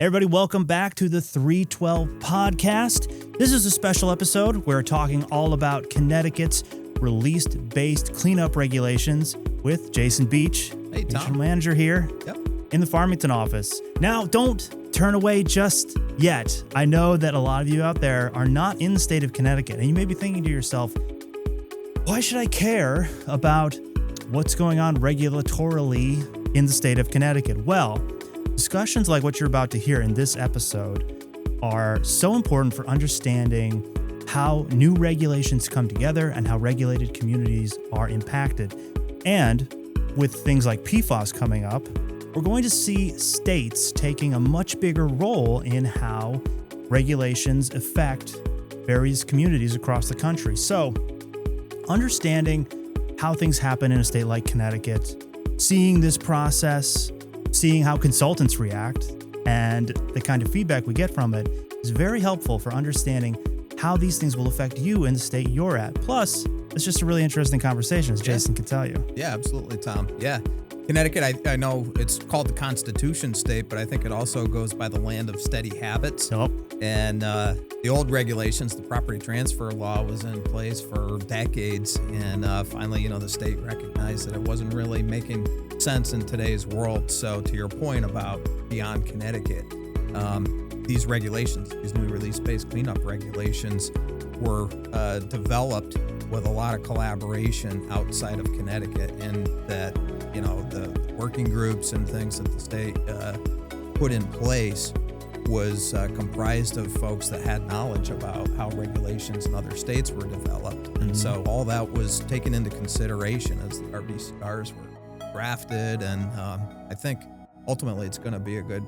Everybody, welcome back to the 312 Podcast. This is a special episode. We're talking all about Connecticut's release-based cleanup regulations with Jason Beach, regional manager here in the Farmington office. Now, don't turn away just yet. I know that a lot of you out there are not in the state of Connecticut, and you may be thinking to yourself, why should I care about what's going on regulatorily in the state of Connecticut? Well, discussions like what you're about to hear in this episode are so important for understanding how new regulations come together and how regulated communities are impacted. And with things like PFAS coming up, we're going to see states taking a much bigger role in how regulations affect various communities across the country. So, understanding how things happen in a state like Connecticut, seeing this process, seeing how consultants react, and the kind of feedback we get from it is very helpful for understanding how these things will affect you in the state you're at. Plus, it's just a really interesting conversation, as Jason can tell you. Yeah, absolutely, Tom. Yeah. Connecticut, I know it's called the Constitution State, but I think it also goes by the land of steady habits. Yep. And the old regulations, the property transfer law was in place for decades. And finally, the state recognized that it wasn't really making sense in today's world. So to your point about beyond Connecticut, these regulations, these new release-based cleanup regulations were developed with a lot of collaboration outside of Connecticut, and that, the working groups and things that the state put in place was comprised of folks that had knowledge about how regulations in other states were developed. And so all that was taken into consideration as the RBCRs were drafted. And I think ultimately it's going to be a good,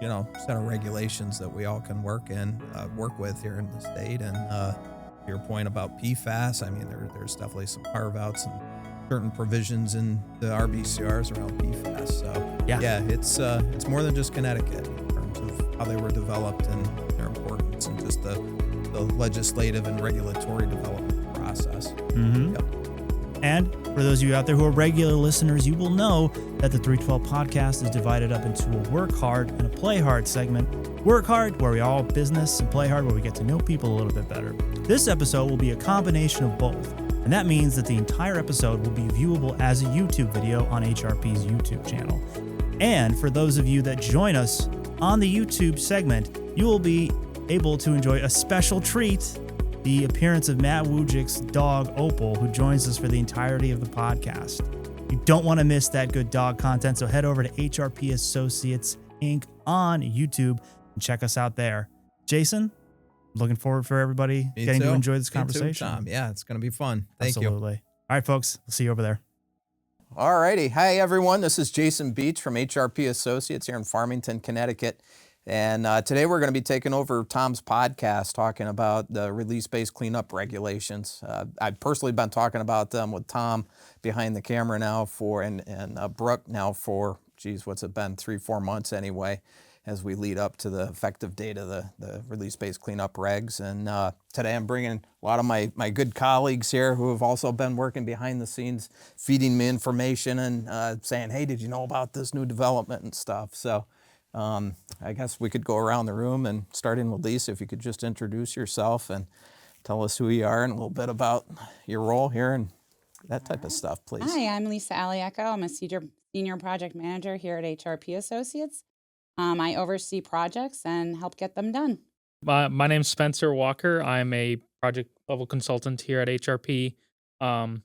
set of regulations that we all can work with here in the state. And to your point about PFAS, I mean, there's definitely some carve-outs and certain provisions in the RBCRs around PFAS. So yeah, it's more than just Connecticut in terms of how they were developed and their importance and just the legislative and regulatory development process. Mm-hmm. Yep. And for those of you out there who are regular listeners, you will know that the 312 Podcast is divided up into a work hard and a play hard segment. Work hard, where we all business, and play hard, where we get to know people a little bit better. This episode will be a combination of both. And that means that the entire episode will be viewable as a YouTube video on HRP's YouTube channel. And for those of you that join us on the YouTube segment, you will be able to enjoy a special treat, the appearance of Matt Wujcik's dog, Opal, who joins us for the entirety of the podcast. You don't want to miss that good dog content, so head over to HRP Associates, Inc. on YouTube and check us out there. Jason? Looking forward for everybody getting to enjoy this conversation. Me too, Tom. Yeah, it's going to be fun. Thank you. Absolutely. All right, folks. We'll see you over there. All righty. Hi, everyone. This is Jason Beach from HRP Associates here in Farmington, Connecticut. And today we're going to be taking over Tom's podcast, talking about the release-based cleanup regulations. I've personally been talking about them with Tom behind the camera now and Brooke now for, what's it been, 3-4 months anyway, as we lead up to the effective date of the release-based cleanup regs. And today I'm bringing a lot of my good colleagues here who have also been working behind the scenes, feeding me information and saying, hey, did you know about this new development and stuff? So I guess we could go around the room and starting with Lisa, if you could just introduce yourself and tell us who you are and a little bit about your role here and that type of stuff, please. Hi, I'm Lisa Aglieco. I'm a senior project manager here at HRP Associates. I oversee projects and help get them done. My name's Spencer Walker. I'm a project level consultant here at HRP. I've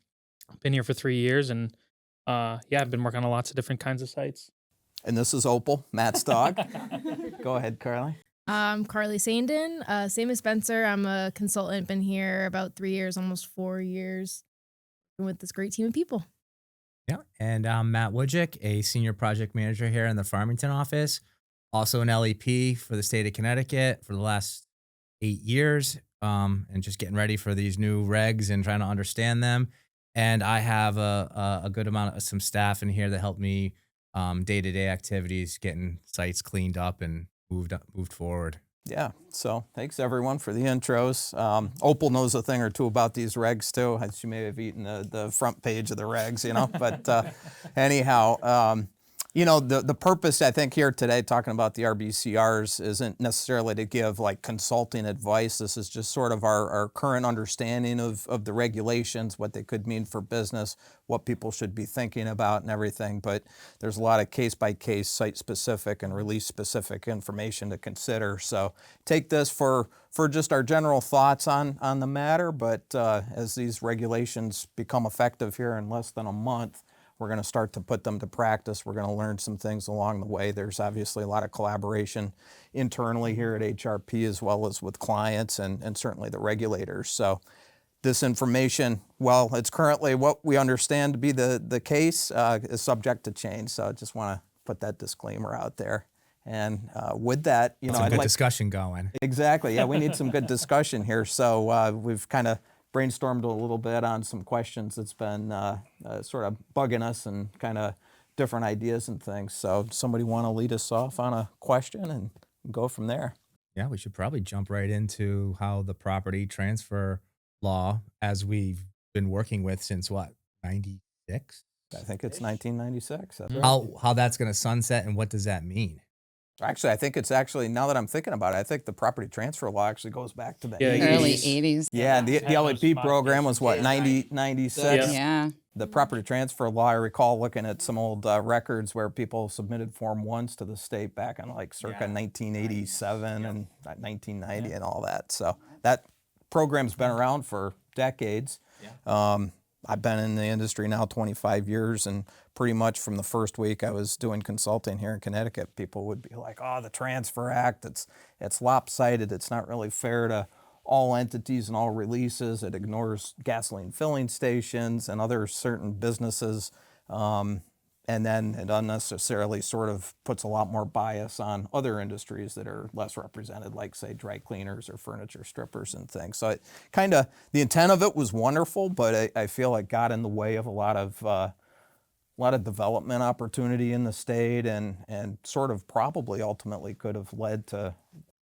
been here for 3 years, and I've been working on lots of different kinds of sites. And this is Opal, Matt's dog. Go ahead, Carly. I'm Carly Saindon. Same as Spencer. I'm a consultant. Been here about 3 years, almost 4 years, with this great team of people. Yeah, and I'm Matt Wujcik, a senior project manager here in the Farmington office. Also an LEP for the state of Connecticut for the last 8 years, and just getting ready for these new regs and trying to understand them. And I have a good amount of some staff in here that help me day-to-day activities, getting sites cleaned up and moved forward. Yeah, so thanks everyone for the intros. Opal knows a thing or two about these regs too. She may have eaten the front page of the regs, But anyhow, The purpose, I think, here today, talking about the RBCRs, isn't necessarily to give like consulting advice. This is just sort of our current understanding of the regulations, what they could mean for business, what people should be thinking about and everything. But there's a lot of case-by-case, site-specific and release-specific information to consider. So take this for just our general thoughts on the matter. But as these regulations become effective here in less than a month, we're going to start to put them to practice. We're going to learn some things along the way. There's obviously a lot of collaboration internally here at HRP as well as with clients and certainly the regulators. So this information, well, it's currently what we understand to be the case, is subject to change. So I just want to put that disclaimer out there. And with that, I'd good discussion going. Exactly. Yeah, we need some good discussion here. So we've kind of brainstormed a little bit on some questions that's been sort of bugging us and kind of different ideas and things. So somebody want to lead us off on a question and go from there? Yeah, we should probably jump right into how the property transfer law, as we've been working with since what, 96? I think it's 1996. That's right. How that's going to sunset and what does that mean? Actually, I think it's now that I'm thinking about it, I think the property transfer law actually goes back to the Early 80s. Yeah, the LAP program was what, 96? Yeah. The property transfer law, I recall looking at some old records where people submitted Form 1s to the state back in like circa 1987 and 1990 and all that. So that program's been around for decades. I've been in the industry now 25 years, and pretty much from the first week I was doing consulting here in Connecticut, people would be like, oh, the Transfer Act, it's lopsided, it's not really fair to all entities and all releases, it ignores gasoline filling stations and other certain businesses, and then it unnecessarily sort of puts a lot more bias on other industries that are less represented, like say dry cleaners or furniture strippers and things. So it kind of, the intent of it was wonderful, but I feel it got in the way of a lot of development opportunity in the state, and sort of probably ultimately could have led to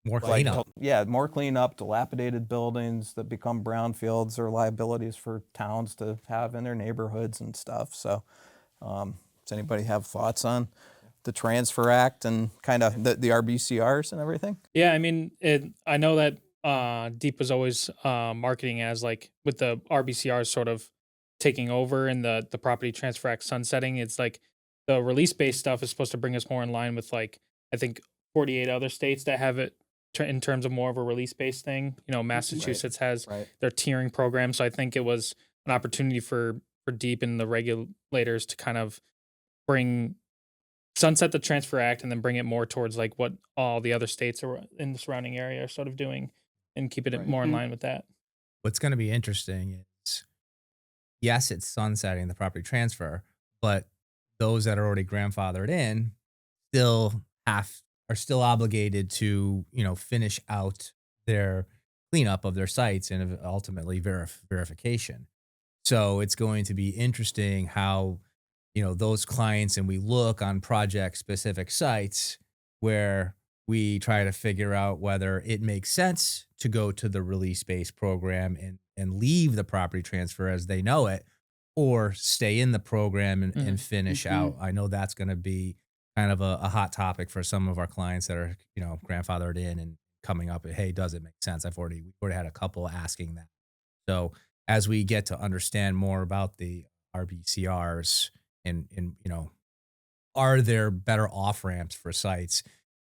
more cleanup. More cleanup, dilapidated buildings that become brownfields or liabilities for towns to have in their neighborhoods and stuff. So does anybody have thoughts on the Transfer Act and kind of the RBCRs and everything? Yeah, I mean, I know that Deep was always marketing as like with the RBCRs sort of taking over and the Property Transfer Act sunsetting. It's like the release-based stuff is supposed to bring us more in line with like, I think 48 other states that have it in terms of more of a release-based thing. Massachusetts has their tiering program. So I think it was an opportunity for Deep and the regulators to kind of sunset the Transfer Act and then bring it more towards like what all the other states are in the surrounding area are sort of doing, and keep it more in line with that. What's going to be interesting is, yes, it's sunsetting the property transfer, but those that are already grandfathered in are still obligated to, finish out their cleanup of their sites and ultimately verification. So it's going to be interesting how, those clients, and we look on project specific sites where we try to figure out whether it makes sense to go to the release-based program and leave the property transfer as they know it, or stay in the program and finish out. I know that's going to be kind of a hot topic for some of our clients that are, grandfathered in and coming up. Hey, does it make sense? We've already had a couple asking that. So as we get to understand more about the RBCRs and are there better off ramps for sites,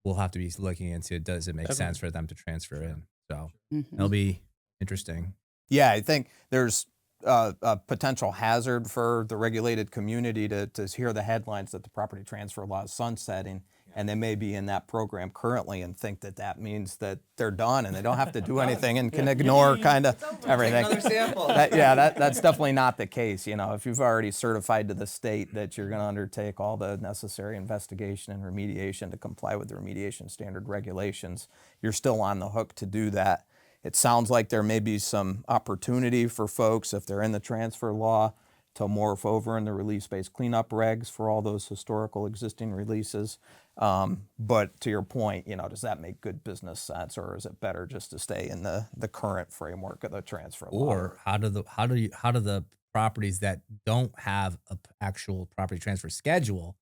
we'll have to be looking into, does it make sense for them to transfer in? So it'll be interesting. Yeah, I think there's a potential hazard for the regulated community to hear the headlines that the property transfer law is sunsetting, and they may be in that program currently and think that means that they're done and they don't have to do anything and can ignore kind of everything. Another sample. That's definitely not the case. If you've already certified to the state that you're going to undertake all the necessary investigation and remediation to comply with the remediation standard regulations, you're still on the hook to do that. It sounds like there may be some opportunity for folks, if they're in the transfer law, to morph over in the release-based cleanup regs for all those historical existing releases. But to your point, does that make good business sense, or is it better just to stay in the current framework of the transfer law? Or how do the properties that don't have an actual property transfer schedule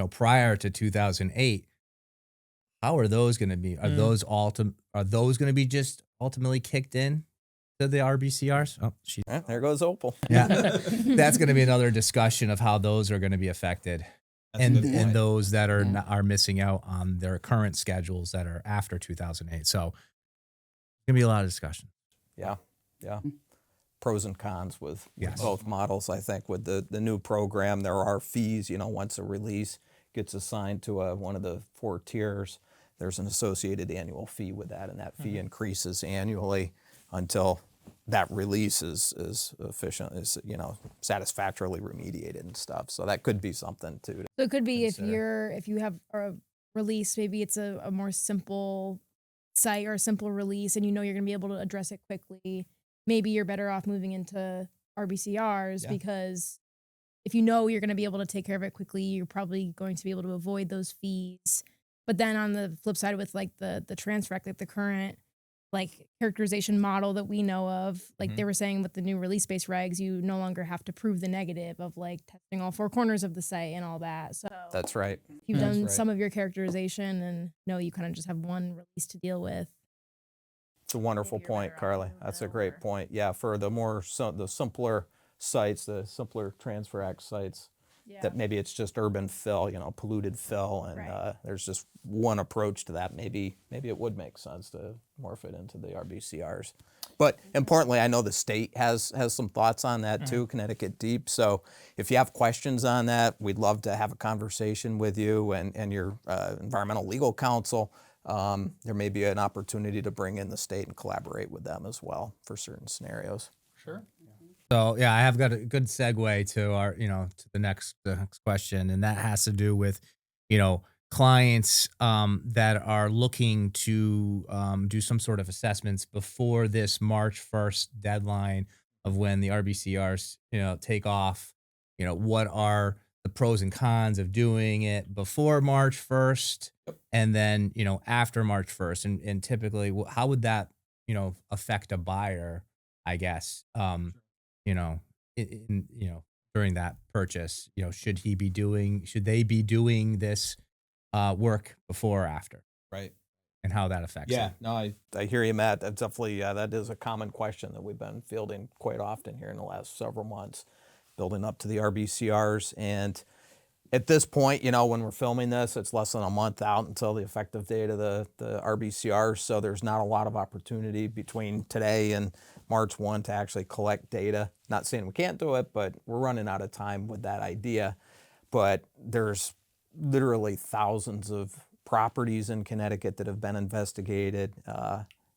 prior to 2008, how are those going to be? Are those going to be just ultimately kicked in to the RBCRs? Oh, There goes Opal. yeah. That's going to be another discussion of how those are going to be affected. That's a good point. And those that are missing out on their current schedules that are after 2008. So it's going to be a lot of discussion. Yeah. Pros and cons with Yes. both models. I think with the new program, there are fees. Once a release gets assigned to one of the 4 tiers, there's an associated annual fee with that, and that fee increases annually until that release is satisfactorily remediated and stuff. So that could be something too. So it could be consider. if you have a release, maybe it's a more simple site or a simple release, and you're going to be able to address it quickly. Maybe you're better off moving into RBCRs because if you're going to be able to take care of it quickly, you're probably going to be able to avoid those fees. But then on the flip side with like the transfer act, like the current like characterization model that we know of, like they were saying with the new release-based regs, you no longer have to prove the negative of like testing all 4 corners of the site and all that. So That's right. you've done some of your characterization and you kind of just have one release to deal with. It's a wonderful you're point, better off Carly. moving That's it a great over. point. Yeah, for the simpler sites, the simpler Transfer Act sites, that maybe it's just urban fill, polluted fill, and Right. there's just one approach to that. Maybe it would make sense to morph it into the RBCRs. But importantly, I know the state has some thoughts on that too, Connecticut Deep. So if you have questions on that, we'd love to have a conversation with you and your environmental legal counsel. There may be an opportunity to bring in the state and collaborate with them as well for certain scenarios. Sure. So I have got a good segue to our, to the next question, and that has to do with, clients that are looking to do some sort of assessments before this March 1st deadline of when the RBCRs, take off. What are the pros and cons of doing it before March 1st, and then after March 1st, and typically, how would that affect a buyer? I guess. During that purchase, should they be doing this work before or after? Right. And how that affects them. No, I hear you, Matt. That's definitely, that is a common question that we've been fielding quite often here in the last several months, building up to the RBCRs. And at this point, when we're filming this, it's less than a month out until the effective date of the RBCR. So there's not a lot of opportunity between today and March 1 to actually collect data. Not saying we can't do it, but we're running out of time with that idea. But there's literally thousands of properties in Connecticut that have been investigated,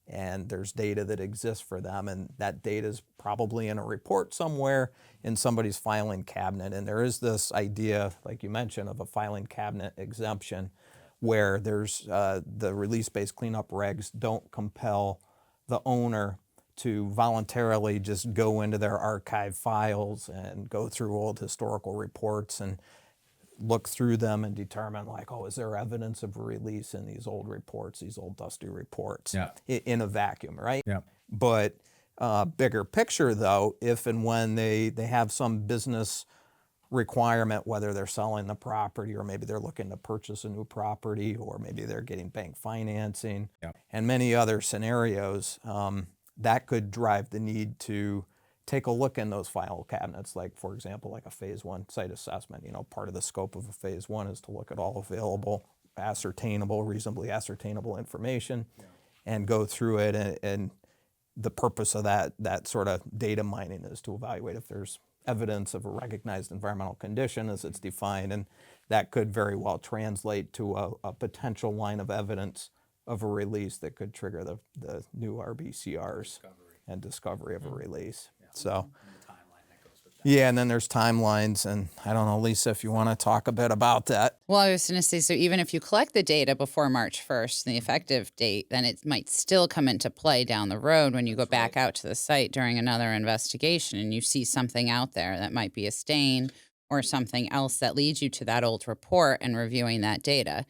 and there's data that exists for them, and that data is probably in a report somewhere in somebody's filing cabinet. And there is this idea, like you mentioned, of a filing cabinet exemption where there's the release-based cleanup regs don't compel the owner to voluntarily just go into their archive files and go through old historical reports and look through them and determine is there evidence of a release in these old reports, these old dusty reports in a vacuum, right? Yeah. But bigger picture though, if and when they have some business requirement, whether they're selling the property or maybe they're looking to purchase a new property or maybe they're getting bank financing and many other scenarios, that could drive the need to take a look in those file cabinets, like for example, like a phase 1 site assessment. Part of the scope of a phase 1 is to look at all available, reasonably ascertainable information and go through it. And the purpose of that sort of data mining is to evaluate if there's evidence of a recognized environmental condition as it's defined. And that could very well translate to a potential line of evidence of a release that could trigger the new RBCRs and discovery of a release. So, and then there's timelines, and I don't know, Lisa, if you want to talk a bit about that. Well, I was going to say, so even if you collect the data before March 1st, the effective date, then it might still come into play down the road when you go back out to the site during another investigation and you see something out there that might be a stain or something else that leads you to that old report and reviewing that data.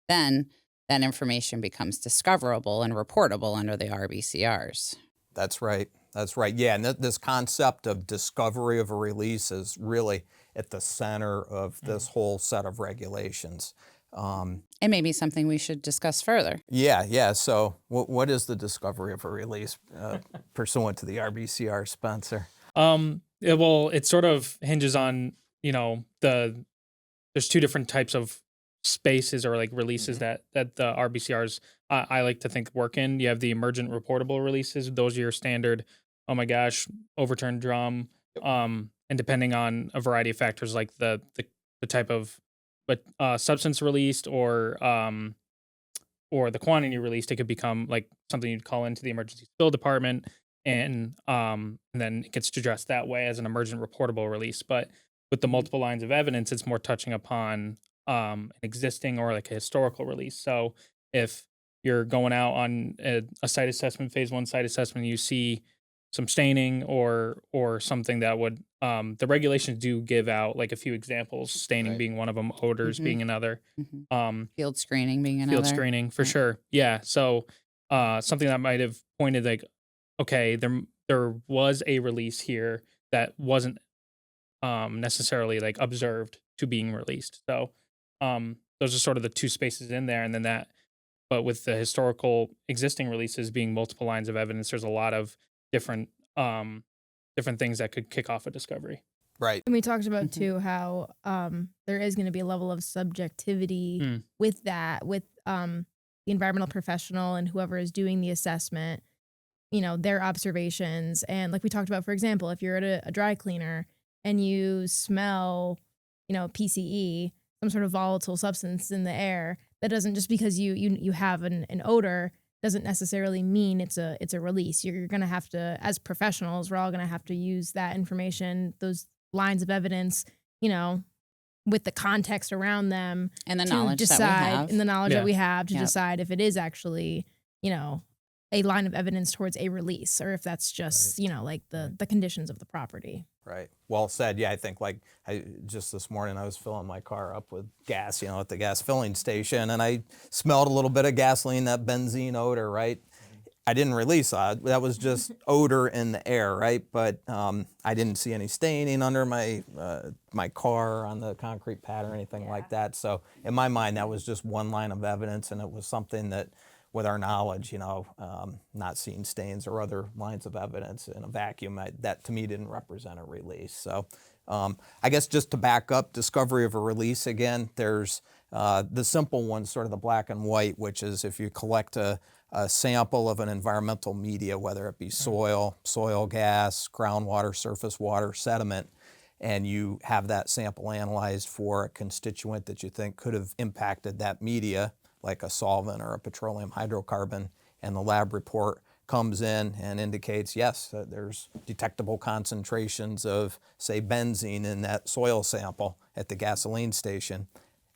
Then that information becomes discoverable and reportable under the RBCRs. That's right. Yeah, and this concept of discovery of a release is really, at the center of this whole set of regulations. It may be something we should discuss further. Yeah. So what is the discovery of a release pursuant to the RBCR, Spencer? It sort of hinges on, there's two different types of spaces or like releases that the RBCRs I like to think work in. You have the emergent reportable releases. Those are your standard, oh my gosh, overturned drum. And depending on a variety of factors like the type of substance released or the quantity released, it could become like something you'd call into the emergency spill department, and then it gets addressed that way as an emergent reportable release. But with the multiple lines of evidence, it's more touching upon an existing or like a historical release. So if you're going out on a site assessment, phase 1 site assessment, you see some staining or something that would the regulations do give out like a few examples, staining being one of them, odors being another, Field screening being another. Field screening for sure. Yeah. So something that might have pointed like, okay, there was a release here that wasn't necessarily like observed to being released. So those are sort of the two spaces in there. And then but with the historical existing releases being multiple lines of evidence, there's a lot of different things that could kick off a discovery. Right. And we talked about too how there is going to be a level of subjectivity with that, with the environmental professional and whoever is doing the assessment, their observations. And like we talked about, for example, if you're at a dry cleaner and you smell, PCE, some sort of volatile substance in the air, that doesn't, just because you have an odor, doesn't necessarily mean it's a release. You're going to have to, as professionals, we're all going to have to use that information, those lines of evidence, with the context around them And the to knowledge that we decide, have. and the knowledge Yeah. that we have to decide if it is actually, a line of evidence towards a release, or if that's just, like the conditions of the property. Right. Well said. Yeah, I think just this morning I was filling my car up with gas, at the gas filling station, and I smelled a little bit of gasoline, that benzene odor, right? I didn't release that. That was just odor in the air, right? But I didn't see any staining under my car on the concrete pad or anything like that. So in my mind, that was just one line of evidence, and it was something that, with our knowledge, not seeing stains or other lines of evidence in a vacuum, that to me didn't represent a release. So I guess just to back up, discovery of a release, again, there's the simple one, sort of the black and white, which is if you collect a sample of an environmental media, whether it be soil gas, groundwater, surface water, sediment, and you have that sample analyzed for a constituent that you think could have impacted that media, like a solvent or a petroleum hydrocarbon, and the lab report comes in and indicates, yes, there's detectable concentrations of, say, benzene in that soil sample at the gasoline station.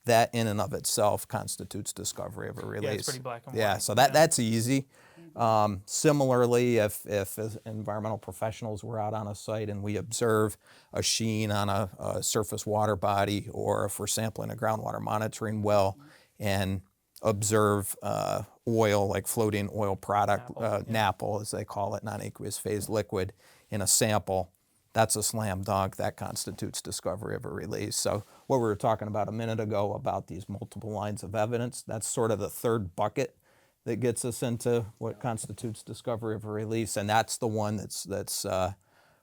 That in and of itself constitutes discovery of a release. Yeah, it's pretty black and white. Yeah, so that's easy. Similarly, if as environmental professionals were out on a site and we observe a sheen on a surface water body, or if we're sampling a groundwater monitoring well and observe oil, like floating oil product, NAPL as they call it, non-aqueous phase liquid, in a sample, that's a slam dunk. That constitutes discovery of a release. So what we were talking about a minute ago about these multiple lines of evidence, that's sort of the third bucket that gets us into what constitutes discovery of a release, and that's the one that's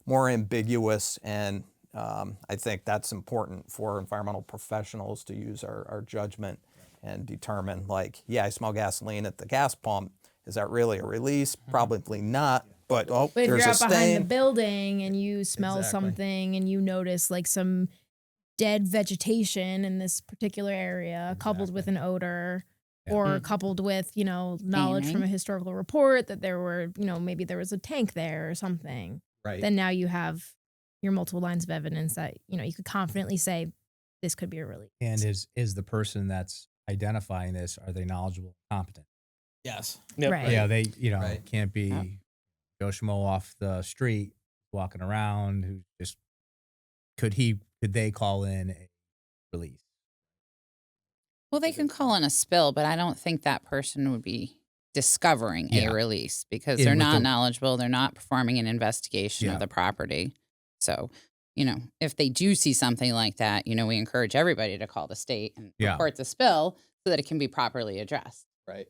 more ambiguous, and I think that's important for environmental professionals to use our judgment and determine, like, yeah, I smell gasoline at the gas pump. Is that really a release? Probably not. But But if there's you're a out behind the stain. building and you smell something and you notice like some dead vegetation in this particular area, coupled with an odor, or coupled with, knowledge from a historical report that there were, maybe there was a tank there or something. Right. Then now you have your multiple lines of evidence that, you could confidently say this could be a release. And is the person that's identifying this, are they knowledgeable and competent? Yes. Yep. Right. Yeah, they, Right. can't be Joe Schmo off the street walking around who just, could they call in a release? Well, they can call in a spill, but I don't think that person would be discovering a release because In they're with not the- knowledgeable. They're not performing an investigation Yeah. of the property. So if they do see something like that, we encourage everybody to call the state and Yeah. report the spill so that it can be properly addressed. Right.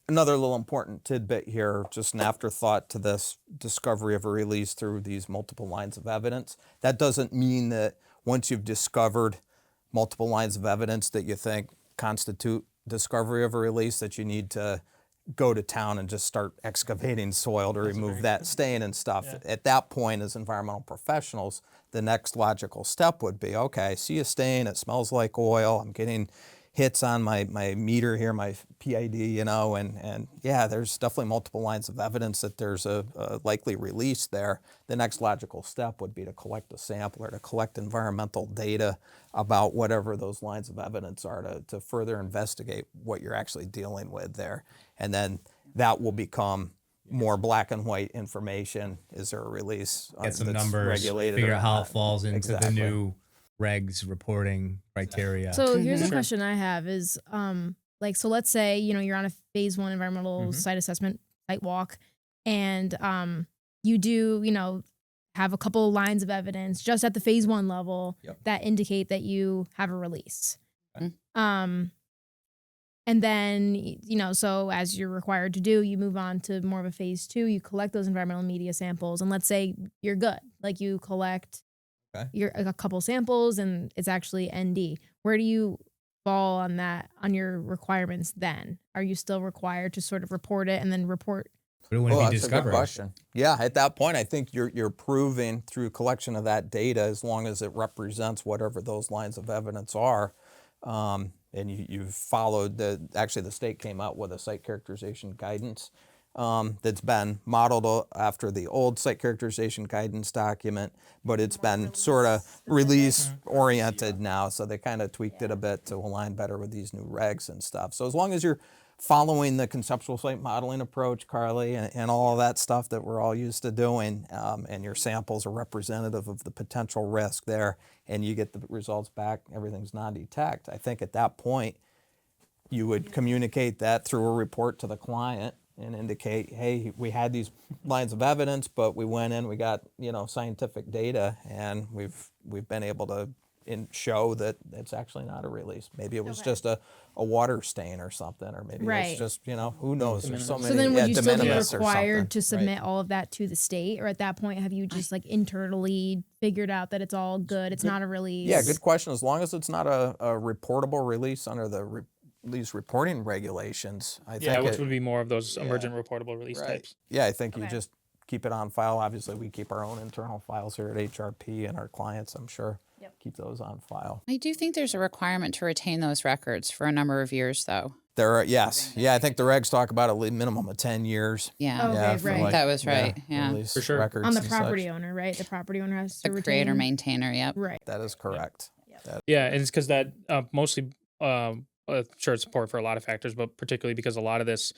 Another little important tidbit here, just an afterthought to this discovery of a release through these multiple lines of evidence. That doesn't mean that once you've discovered multiple lines of evidence that you think constitute discovery of a release that you need to go to town and just start excavating soil to remove that stain and stuff. Yeah. At that point, as environmental professionals, the next logical step would be, okay, I see a stain, it smells like oil, I'm getting hits on my meter here, my PID, and yeah, there's definitely multiple lines of evidence that there's a likely release there. The next logical step would be to collect a sample or to collect environmental data about whatever those lines of evidence are to further investigate what you're actually dealing with there. And then that will become more black and white information. Is there a release? Get some numbers, figure out how it falls into the new regs reporting criteria. So here's a question I have is, so let's say, you're on a phase 1 environmental site assessment, site walk, and you do, have a couple of lines of evidence just at the phase 1 level that indicate that you have a release. Okay. And then, so as you're required to do, you move on to more of a phase 2, you collect those environmental media samples, and let's say you're good. Like you collect a couple samples and it's actually ND. Where do you fall on that, on your requirements then? Are you still required to sort of report it and then report? But it wouldn't be that's a good question. Yeah, at that point, I think you're proving through collection of that data, as long as it represents whatever those lines of evidence are, and you've followed actually the state came out with a site characterization guidance that's been modeled after the old site characterization guidance document, but it's been sort of release oriented now. So they kind of tweaked it a bit to align better with these new regs and stuff. So as long as you're following the conceptual site modeling approach, Carly, and all of that stuff that we're all used to doing, and your samples are representative of the potential risk there, and you get the results back, everything's non-detect, I think at that point you would communicate that through a report to the client and indicate, hey, we had these lines of evidence, but we went in, we got scientific data, and we've been able to show that it's actually not a release. Maybe it was just a water stain or something, or maybe it's just who knows? There's so many. So then, would you still be required something, to submit all of that to the state, or at that point have you just internally figured out that it's all good? It's not a release. Yeah, good question. As long as it's not a reportable release under the these reporting regulations, I think which would be more of those emergent reportable release types. Yeah, I think you just keep it on file. Obviously, we keep our own internal files here at HRP, and our clients, I'm sure, keep those on file. I do think there's a requirement to retain those records for a number of years, though. There are, yes. Yeah, I think the regs talk about a minimum of 10 years. Yeah. Okay, right. That was right. Yeah. For sure. Records on the property owner, right? The property owner has to the retain. creator maintainer, yep. Right. That is correct. Yeah, and it's because that mostly, sure, it's support for a lot of factors, but particularly because a lot of this,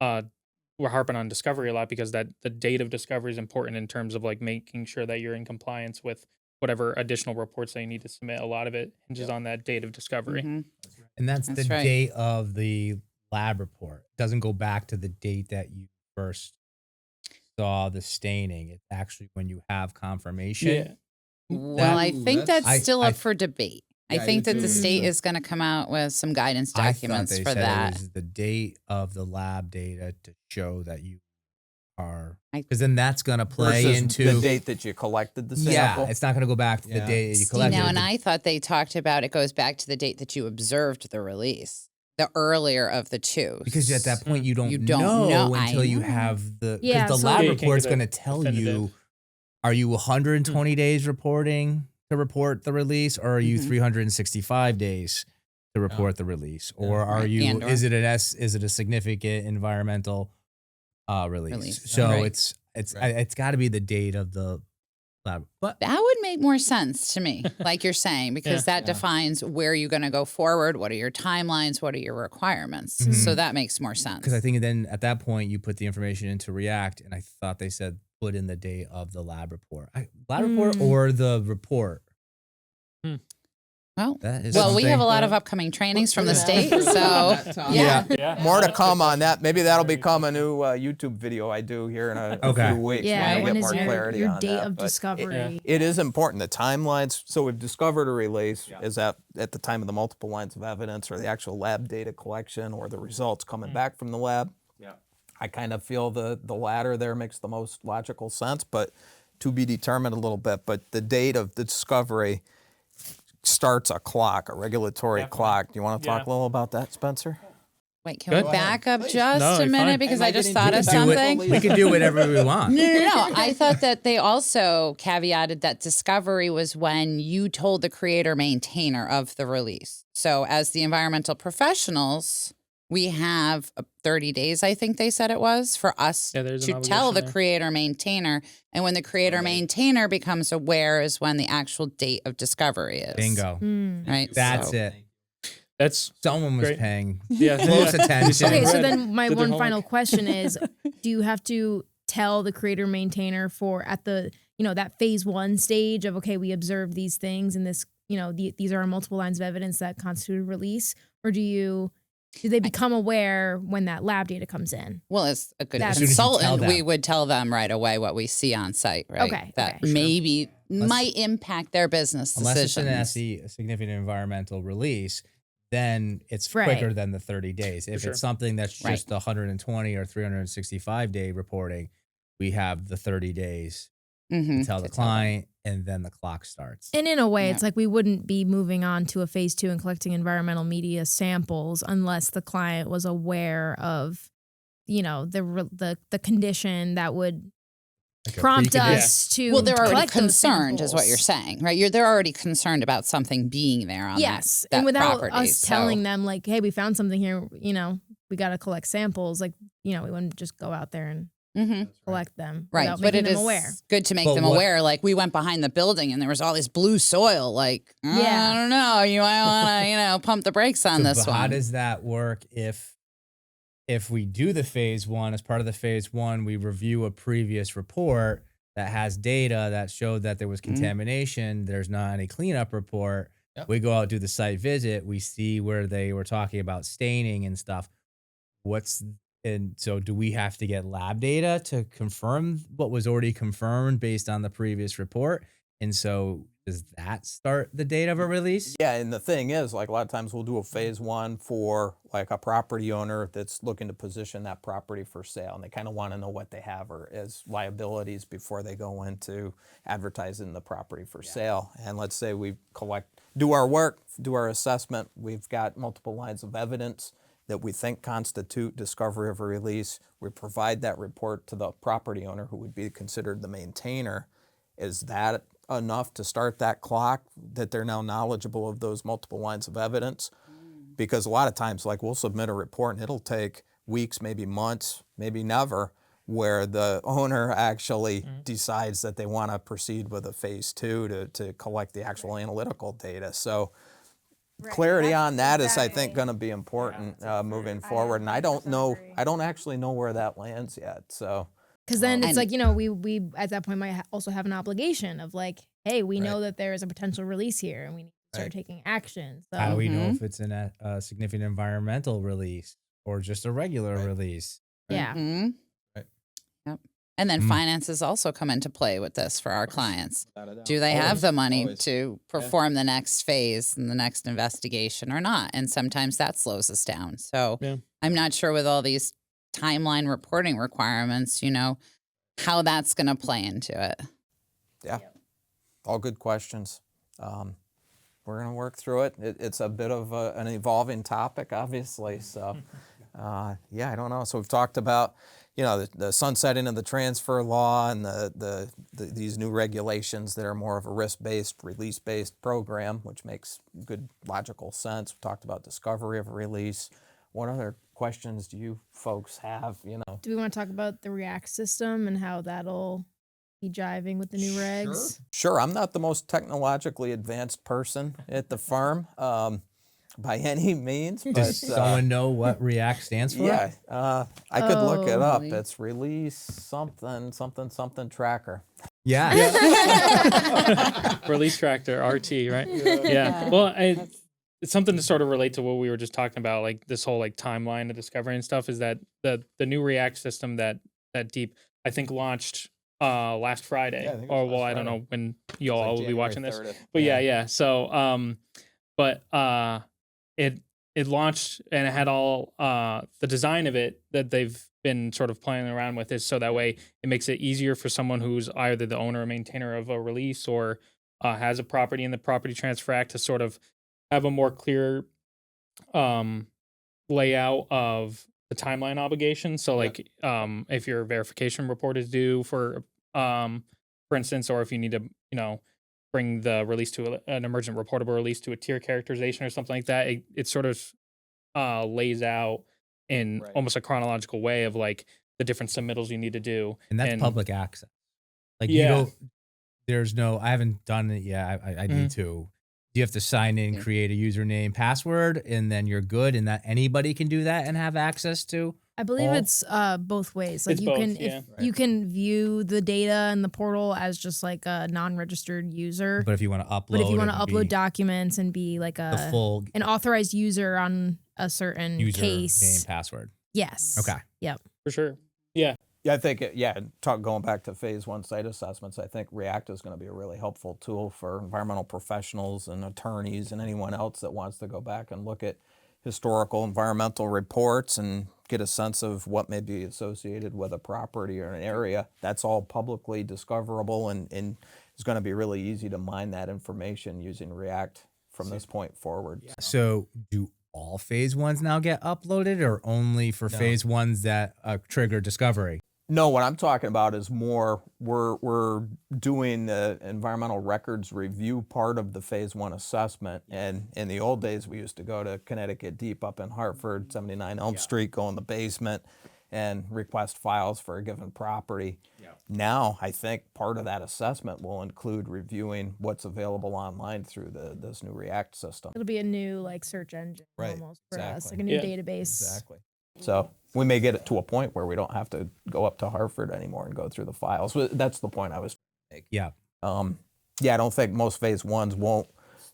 we're harping on discovery a lot because that the date of discovery is important in terms of making sure that you're in compliance with whatever additional reports they need to submit. A lot of it hinges on that date of discovery. Mm-hmm. And that's the right. date of the lab report. It doesn't go back to the date that you first saw the staining. It's actually when you have confirmation. Yeah. Well, I think that's still up for debate. I Yeah, think I that do the too. state is going to come out with some guidance documents I thought for they said that. it was the date of the lab data to show that you are, I- because then that's going to play Versus into the date that you collected the sample. Yeah, it's not going to go back to the Yeah. date that you See, collected. now, it. and I thought they talked about it goes back to the date that you observed the release, the earlier of the two. Because at that point you don't know. know I until you know. have the Yeah, because the so- lab Yeah, you can't report's get going to a tell definitive. you, are you 120 days reporting to report the release, or are you Mhm. 365 days to report the release, or are Right. you And/or- is it a significant environmental release? So Right. it's got to be the date of the lab. But That would make more sense to me, like you're saying, because that defines where you're going to go forward. What are your timelines? What are your requirements? Mhm. So that makes more sense. because I think then at that point you put the information into React, and I thought they said put in the date of the lab report, report or the report. Well, That is we have something. a lot of upcoming trainings from the state, so yeah. Yeah. More to come on that. Maybe that'll become a new YouTube video I do here in a Okay. few weeks Yeah, when I when get is more clarity your on date that. of But discovery? it is important. The timelines. So we've discovered a release is at the time of the multiple lines of evidence or the actual lab data collection or the results coming back from the lab. Yeah. I kind of feel the latter there makes the most logical sense, but to be determined a little bit. But the date of the discovery starts a clock, a regulatory clock. Do you want to talk a little about that, Spencer? Wait, can we Good. back up just No, a you're minute fine. because Am I I just getting thought of too technical? something? We can do whatever we want. No. I thought that they also caveated that discovery was when you told the creator maintainer of the release. So as the environmental professionals, we have 30 days, I think they said it was, for us Yeah, there's to an tell the obligation there. creator maintainer. And when the creator maintainer becomes aware is when the actual date of discovery is. Bingo. Right? That's So- it. That's Someone was Great. paying yeah. close yeah. attention. Okay, so Read. then my Did their one final homework. question is, do you have to tell the creator maintainer for at the, that phase 1 stage of, okay, we observed these things and this, these are our multiple lines of evidence that constitute a release? Or do they become aware when that lab data comes in? Well, as a good As soon as you tell consultant, them. we would tell them right away what we see on site, right? Okay, That okay. maybe might impact their business Unless it's an decisions. SE, a significant environmental release, then it's Right. quicker than the 30 days. If sure. it's something that's Right. just the 120 or 365-day reporting, we have the 30 days Mhm. to tell the client, and then the clock starts. And in a way, Yeah. it's like we wouldn't be moving on to a phase 2 and collecting environmental media samples unless the client was aware of, the condition that would Like a prompt precondition. us to Well, they're already collect those concerned, is what you're samples. saying, right? They're already concerned about something being there on Yes, that and without property. us so- telling them, like, hey, we found something here, we got to collect samples. Like, we wouldn't just go out there and Mhm. collect them Right, without but making it them is aware. good to make But them what- aware. Like we went behind the building and there was all this blue soil. Like, Yeah. I don't know, you might want to, pump the brakes on So, this but one. how does that work if we do the phase 1, as part of the phase 1, we review a previous report that has data that showed that there was contamination, there's not any cleanup report. Yep. We go out, do the site visit, we see where they were talking about staining and stuff. And so do we have to get lab data to confirm what was already confirmed based on the previous report? And so does that start the date of a release? Yeah, and the thing is, like a lot of times we'll do a phase 1 for like a property owner that's looking to position that property for sale, and they kind of want to know what they have or as liabilities before they go into advertising the property for sale. And let's say we do our work, do our assessment, we've got multiple lines of evidence that we think constitute discovery of a release. We provide that report to the property owner, who would be considered the maintainer. Is that enough to start that clock, that they're now knowledgeable of those multiple lines of evidence? Because a lot of times, like, we'll submit a report and it'll take weeks, maybe months, maybe never, where the owner actually decides that they want to proceed with a phase 2 to collect the actual analytical data. So clarity on that is, I think, going to be important moving forward. And I don't actually know where that lands yet. So Because then it's And- like, we at that point might also have an obligation of like, hey, we know that there is a potential release here and we need to start Right. taking action. So How do we know if it's a significant environmental release or just a regular release? yeah. Mhm. Right. Yep. And then Mm. finances also come into play with this for our clients. Do they have the money to perform the next phase and the next investigation or not? And sometimes that slows us down. So Yeah. I'm not sure with all these timeline reporting requirements, how that's going to play into it. yeah, all good questions. We're going to work through it. It's a bit of an evolving topic, obviously. So, I don't know. So we've talked about, the sunsetting of the transfer law and these new regulations that are more of a risk-based, release-based program, which makes good logical sense. We talked about discovery of a release. What other questions do you folks have? Do we want to talk about the React system and how that'll be jiving with the new regs? Sure. I'm not the most technologically advanced person at the firm by any means. But, Does someone know what React stands for? yeah, I could look it up. Oh. It's release something tracker. Yeah. Release tractor, RT, right? Yeah. Well, it's something to sort of relate to what we were just talking about, like this whole like timeline of discovery and stuff. Is that the new React system that Deep I think launched last Friday, Yeah, I think it or was well, last I don't Friday. know when you all will be watching this, 30th. but yeah. So but it launched and it had all the design of it that they've been sort of playing around with is so that way it makes it easier for someone who's either the owner or maintainer of a release or has a property in the Property Transfer Act to sort of have a more clear layout of the timeline obligation. So like if your verification report is due for instance, or if you need to, bring the release to an emergent reportable release to a tier characterization or something like that, it sort of lays out in almost a chronological way of like the different submittals you need to do. And that's public access. Like Yeah. I haven't done it yet. I need to. You have to sign in, create a username, password, and then you're good. And that anybody can do that and have access to. I believe it's both ways. Like It's you both, can, yeah. you can view the data in the portal as just like a non-registered user. But if you want to upload, documents and be like the full an authorized user on a certain user case, name, password. yes. Okay. Yep. For sure. Yeah. Yeah, I think, going back to phase one site assessments, I think React is going to be a really helpful tool for environmental professionals and attorneys and anyone else that wants to go back and look at historical environmental reports and get a sense of what may be associated with a property or an area. That's all publicly discoverable and it's going to be really easy to mine that information using React from this point forward. Yeah. So do all phase ones now get uploaded or only for phase ones that trigger discovery? No, what I'm talking about is more we're doing the environmental records review part of the phase one assessment. And in the old days, we used to go to Connecticut Deep up in Hartford, 79 Elm Street, go in the basement and request files for a given property. Now, I think part of that assessment will include reviewing what's available online through this new React system. It'll be a new like search engine almost for us, like a new database. Exactly. So we may get it to a point where we don't have to go up to Hartford anymore and go through the files. That's the point I was making. Yeah. I don't think most phase ones won't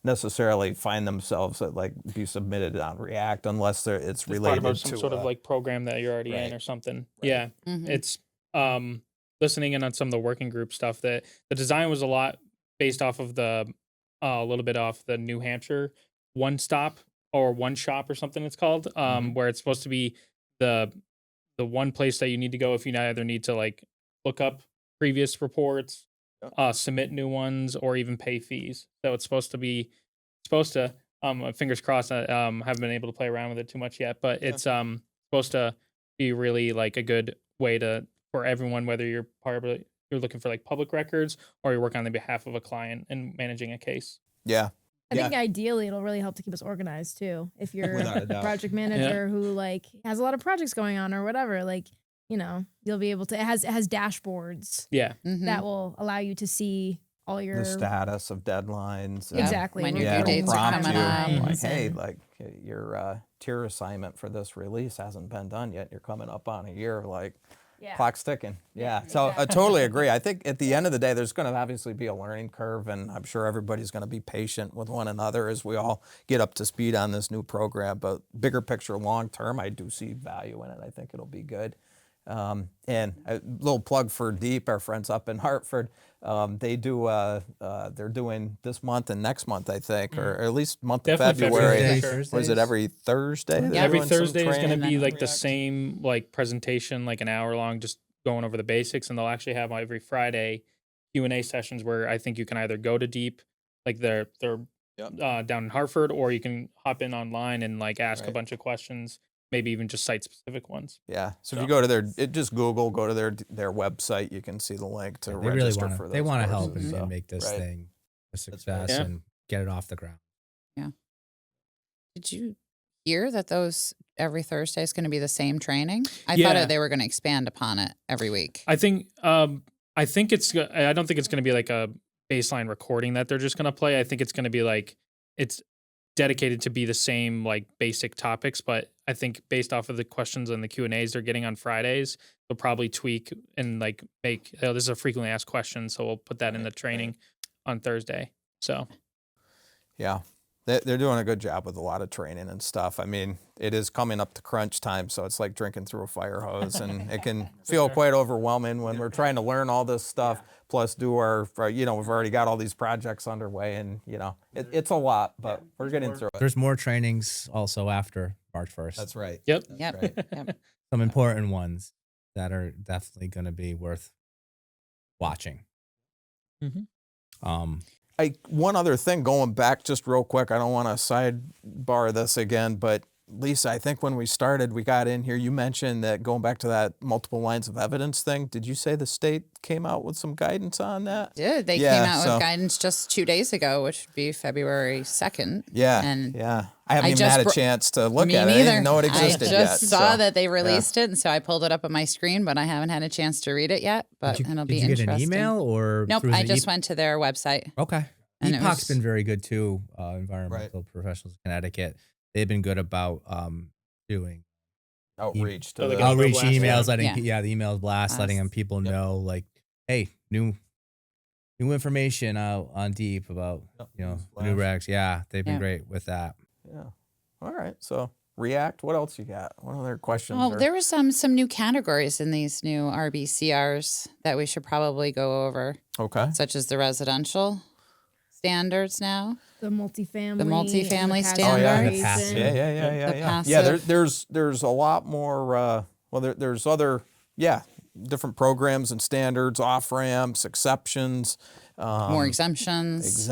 necessarily find themselves at be submitted on React unless it's related part of to some sort of like program that you're already in or something. Yeah. It's listening in on some of the working group stuff that the design was a lot based off of a little bit off the New Hampshire one stop or one shop or something it's called, where it's supposed to be the one place that you need to go if you either need to like look up previous reports, submit new ones, or even pay fees. So it's supposed to fingers crossed, I haven't been able to play around with it too much yet, but it's supposed to be really like a good way for everyone, whether you're looking for like public records or you're working on the behalf of a client and managing a case. Yeah. I think ideally it'll really help to keep us organized too. If you're Without a a doubt. project manager who like has a lot of projects going on or whatever, like, you'll be able to, it has dashboards Yeah. that will allow you to see all your The status of deadlines. and- exactly When what your your due dates are prompt coming you, up. like, hey, your tier assignment for this release hasn't been done yet. You're coming up on a year, clock's ticking. Yeah. So I totally agree. I think at the end of the day, there's going to obviously be a learning curve, and I'm sure everybody's going to be patient with one another as we all get up to speed on this new program. But bigger picture, long term, I do see value in it. I think it'll be good. And a little plug for Deep, our friends up in Hartford. They're doing this month and next month, I think, or at least month Definitely of February. February. Was it every Thursday? They're Every doing some Thursday is going to training? be like the same like presentation, like an hour long, just going over the basics. And they'll actually have every Friday Q&A sessions where I think you can either go to Deep, like they're down in Hartford, or you can hop in online and like ask a bunch of questions, maybe even just site specific ones. Yeah. So if you go to just go to their website, you can see the link to register for those. They want to help courses, and so, make this right. thing a success Yeah. and get it off the ground. Did you hear that those every Thursday is going to be the same training? I Yeah. thought they were going to expand upon it every week. I think I don't think it's going to be like a baseline recording that they're just going to play. I think it's going to be like it's dedicated to be the same like basic topics, but I think based off of the questions and the Q&As they're getting on Fridays, they'll probably tweak and like make, this is a frequently asked question, so we'll put that in the training on Thursday. So, yeah, they're doing a good job with a lot of training and stuff. I mean, it is coming up to crunch time, so it's like drinking through a fire hose, and it can feel quite overwhelming when we're trying to learn all this stuff, plus do our, we've already got all these projects underway, and, it's a lot, but we're getting through it. There's more trainings also after March 1st. That's right. yep. Yep. Right. Yep. Some important ones that are definitely going to be worth watching. Mm-hmm. One other thing, going back just real quick, I don't want to sidebar this again, but Lisa, I think when we started, we got in here, you mentioned that going back to that multiple lines of evidence thing, did you say the state came out with some guidance on that? They came out with guidance just 2 days ago, which would be February 2nd. Yeah. And I haven't even had a chance to look at it. I didn't even know it existed yet. I just saw that they released it, and so I pulled it up on my screen, but I haven't had a chance to read it yet. But it'll be interesting. Did you get an email or? Nope, I just went to their website. Okay. And EPOC's been very good too. Environmental Professionals of Connecticut. They've been good about doing outreach to emails, letting the emails blast, letting people know, like, hey, new information out on Deep about new regs. Yeah, they've been great with that. Yeah. All right. So React. What else you got? What other questions? Oh, there were some new categories in these new RBCRs that we should probably go over. Okay. Such as the residential standards now. The multifamily standards. Yeah. There's a lot more. There's other different programs and standards, off ramps, exceptions, more exemptions,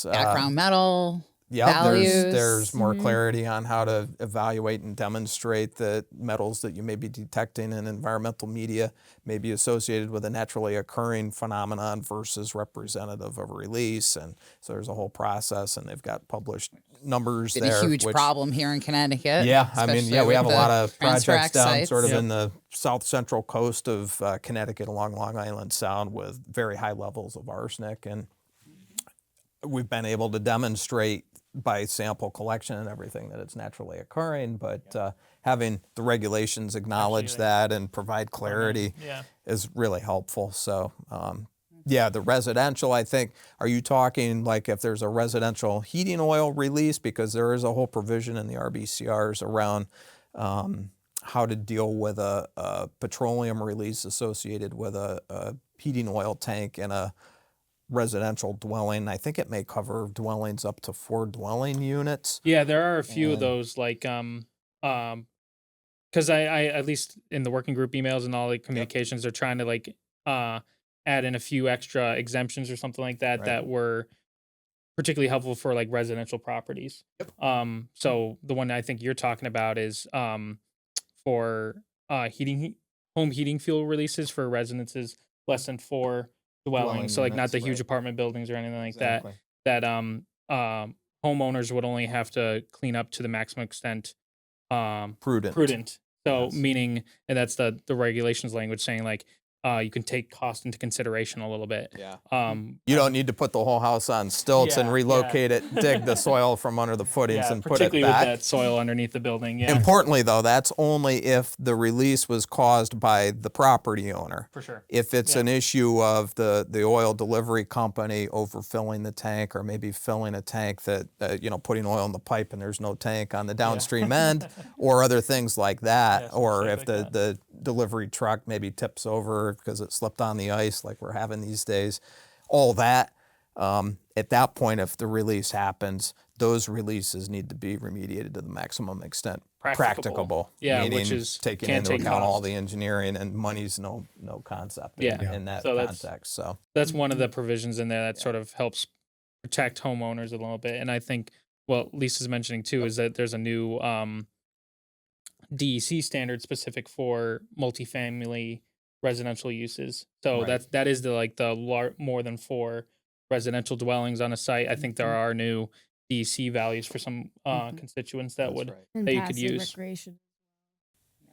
background metal. Yeah, there's more clarity on how to evaluate and demonstrate that metals that you may be detecting in environmental media may be associated with a naturally occurring phenomenon versus representative of a release. And so there's a whole process, and they've got published numbers there. It's a huge problem here in Connecticut. Yeah, I mean, we have a lot of projects down sites. sort of in the south central coast of Connecticut along Long Island Sound with very high levels of arsenic. And we've been able to demonstrate by sample collection and everything that it's naturally occurring, but having the regulations acknowledge that and provide clarity is really helpful. So the residential, I think, are you talking like if there's a residential heating oil release, because there is a whole provision in the RBCRs around how to deal with a petroleum release associated with a heating oil tank in a residential dwelling. I think it may cover dwellings up to 4 dwelling units. Yeah, there are a few of those, like because I at least in the working group emails and all the communications, they're trying to like add in a few extra exemptions or something like that that were particularly helpful for like residential properties. So the one I think you're talking about is for home heating fuel releases for residences less than 4 dwellings, so like not the huge apartment buildings or anything like that homeowners would only have to clean up to the maximum extent prudent. So meaning, and that's the regulations language saying like you can take cost into consideration a little bit. You don't need to put the whole house on stilts and relocate it, dig the soil from under the footings and put it back. Particularly with that soil underneath the building. Importantly, though, that's only if the release was caused by the property owner. For sure. If it's an issue of the oil delivery company overfilling the tank, or maybe filling a tank that, putting oil in the pipe and there's no tank on the downstream end, or other things like that, or if the delivery truck maybe tips over because it slipped on the ice like we're having these days, all that, at that point, if the release happens, those releases need to be remediated to the maximum extent practicable. Meaning which is taking into account all the engineering, and money's no concept in that context. So that's one of the provisions in there that sort of helps protect homeowners a little bit. And I think what Lisa's mentioning too is that there's a new DEC standard specific for multifamily residential uses. So that is the more than 4 residential dwellings on a site. I think there are new DEC values for some constituents that you could use. Recreation.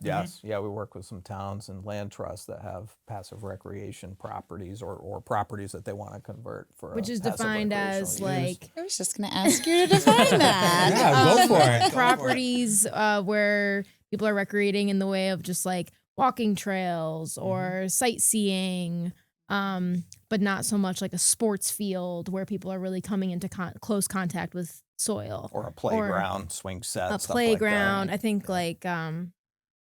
Yes. Yeah, we work with some towns and land trusts that have passive recreation properties or properties that they want to convert for Which is passive defined as recreational use. like I was just going to ask you to define that. Yeah, go for it. properties where people are recreating in the way of just like walking trails or sightseeing, but not so much like a sports field where people are really coming into close contact with soil. Or a playground, swing set, A stuff playground. like that. I think like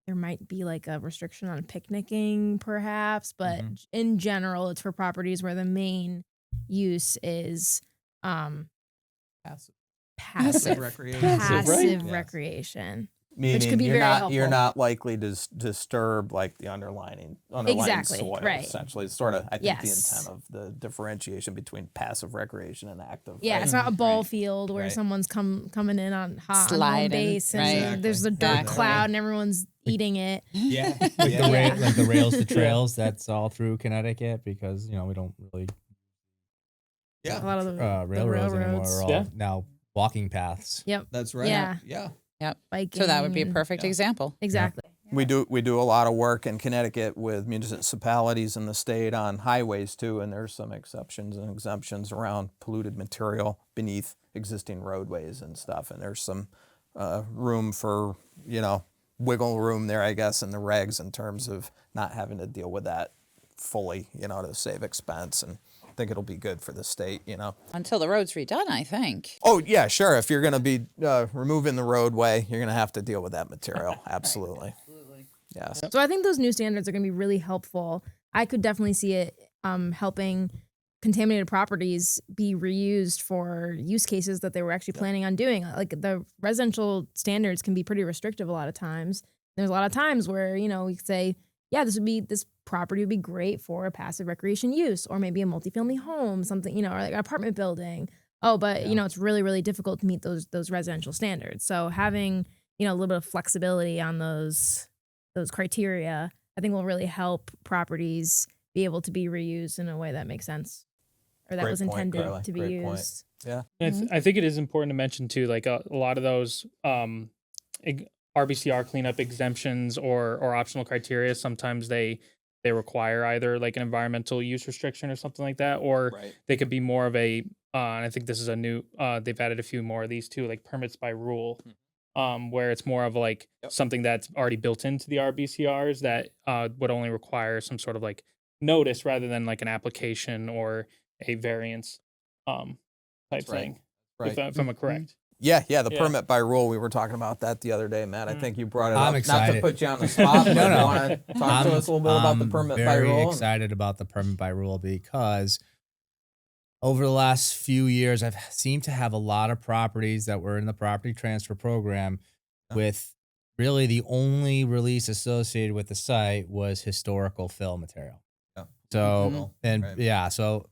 there might be like a restriction on picnicking perhaps, but in general it's for properties where the main use is passive recreation. passive Yes. recreation. Meaning could be you're very not helpful. you're not likely to disturb like the underlying Exactly, soil. right. Essentially, it's sort of I think Yes. the intent of the differentiation between passive recreation and active. Yeah, right? it's not a ball field where Right. someone's coming in on hot on home Sliding, base and right. Exactly. there's a dirt Exactly. cloud and everyone's eating it. Yeah, like Yeah. like the rails to trails. That's all through Connecticut because we don't really A lot of the railroads anymore. railroads. We're all now walking paths. Yep. That's right. Yeah. Yeah. Yep. Biking. So that would be a and- perfect example. Exactly. We do a lot of work in Connecticut with municipalities in the state on highways too, and there's some exceptions and exemptions around polluted material beneath existing roadways and stuff. And there's some room for wiggle room there, I guess, in the regs in terms of not having to deal with that fully, to save expense. And I think it'll be good for the state, Until the road's redone, I think. Oh yeah, sure. If you're going to be removing the roadway, you're going to have to deal with that material. Absolutely. Yes. So I think those new standards are going to be really helpful. I could definitely see it helping contaminated properties be reused for use cases that they were actually planning on doing. Like the residential standards can be pretty restrictive a lot of times. There's a lot of times where, we could say, yeah, this property would be great for a passive recreation use, or maybe a multifamily home, something, or like an apartment building. Oh, but it's really, really difficult to meet those residential standards. So having, a little bit of flexibility on those criteria, I think will really help properties be able to be reused in a way that makes sense, or that Great was point, intended Carla. to be Great point. used. Yeah. And I think it is important to mention too, like a lot of those RBCR cleanup exemptions or optional criteria, sometimes they require either like an environmental use restriction or something like that, or Right. they could be more of a, and I think this is a new, they've added a few more of these too, like permits by rule, where it's more of like something that's already built into the RBCRs that would only require some sort of like notice rather than like an application or a variance type right. thing. Right. If I'm correct. Yeah, the Yeah. permit by rule. We were talking about that the other day, Matt. I think you brought it I'm up. Not excited. to put you on the spot, but No, no. you want to talk to us a little bit about the permit by very rule? excited about the permit by rule because over the last few years, I've seemed to have a lot of properties that were in the property transfer program with really the only release associated with the site was historical fill material. Yeah. So, and Right. so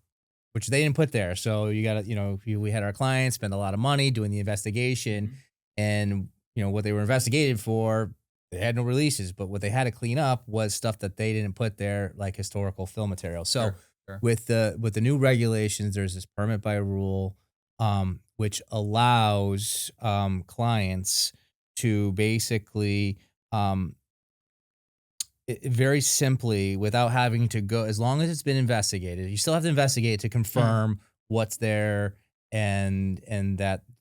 which they didn't put there. So you got to, we had our clients spend a lot of money doing the investigation and, what they were investigated for, they had no releases, but what they had to clean up was stuff that they didn't put there, like historical fill material. So Sure. with the new regulations, there's this permit by rule, which allows clients to basically very simply, without having to go, as long as it's been investigated, you still have to investigate to confirm what's there and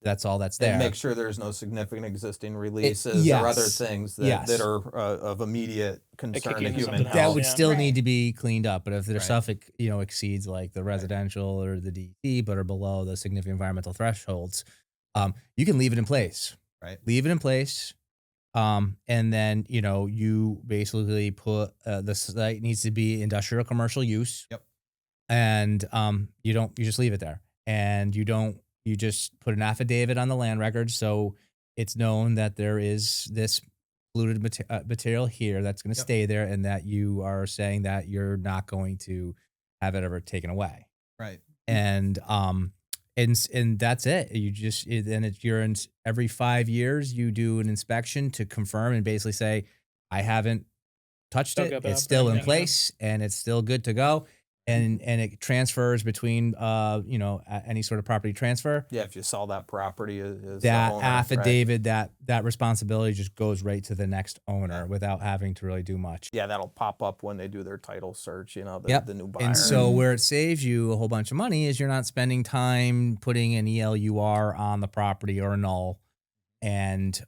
that's all that's there. And make sure there's no significant existing releases yes. or other things that, Yes. are of immediate concern kick to into human something health. that else. would Yeah. still Right. need to be cleaned up. But if their Right. stuff, exceeds like the residential or the DEC, but are below the significant environmental thresholds, you can leave it in place. Right. Leave it in place. And then, you basically put the site needs to be industrial commercial use. Yep. And you just leave it there. And you just put an affidavit on the land record. So it's known that there is this polluted material here that's going to stay there and that you are saying that you're not going to have it ever taken away. Right. And that's it. You're in every 5 years, you do an inspection to confirm and basically say, I haven't touched Still it. got that It's still in operating, yeah. place and it's still good to go. and it transfers between any sort of property transfer. Yeah, if you sell that property as That the owner, affidavit, that responsibility just goes right to the next owner without having to really do much. Yeah, that'll pop up when they do their title search, the new buyer. And so where it saves you a whole bunch of money is you're not spending time putting an ELUR on the property or a null, and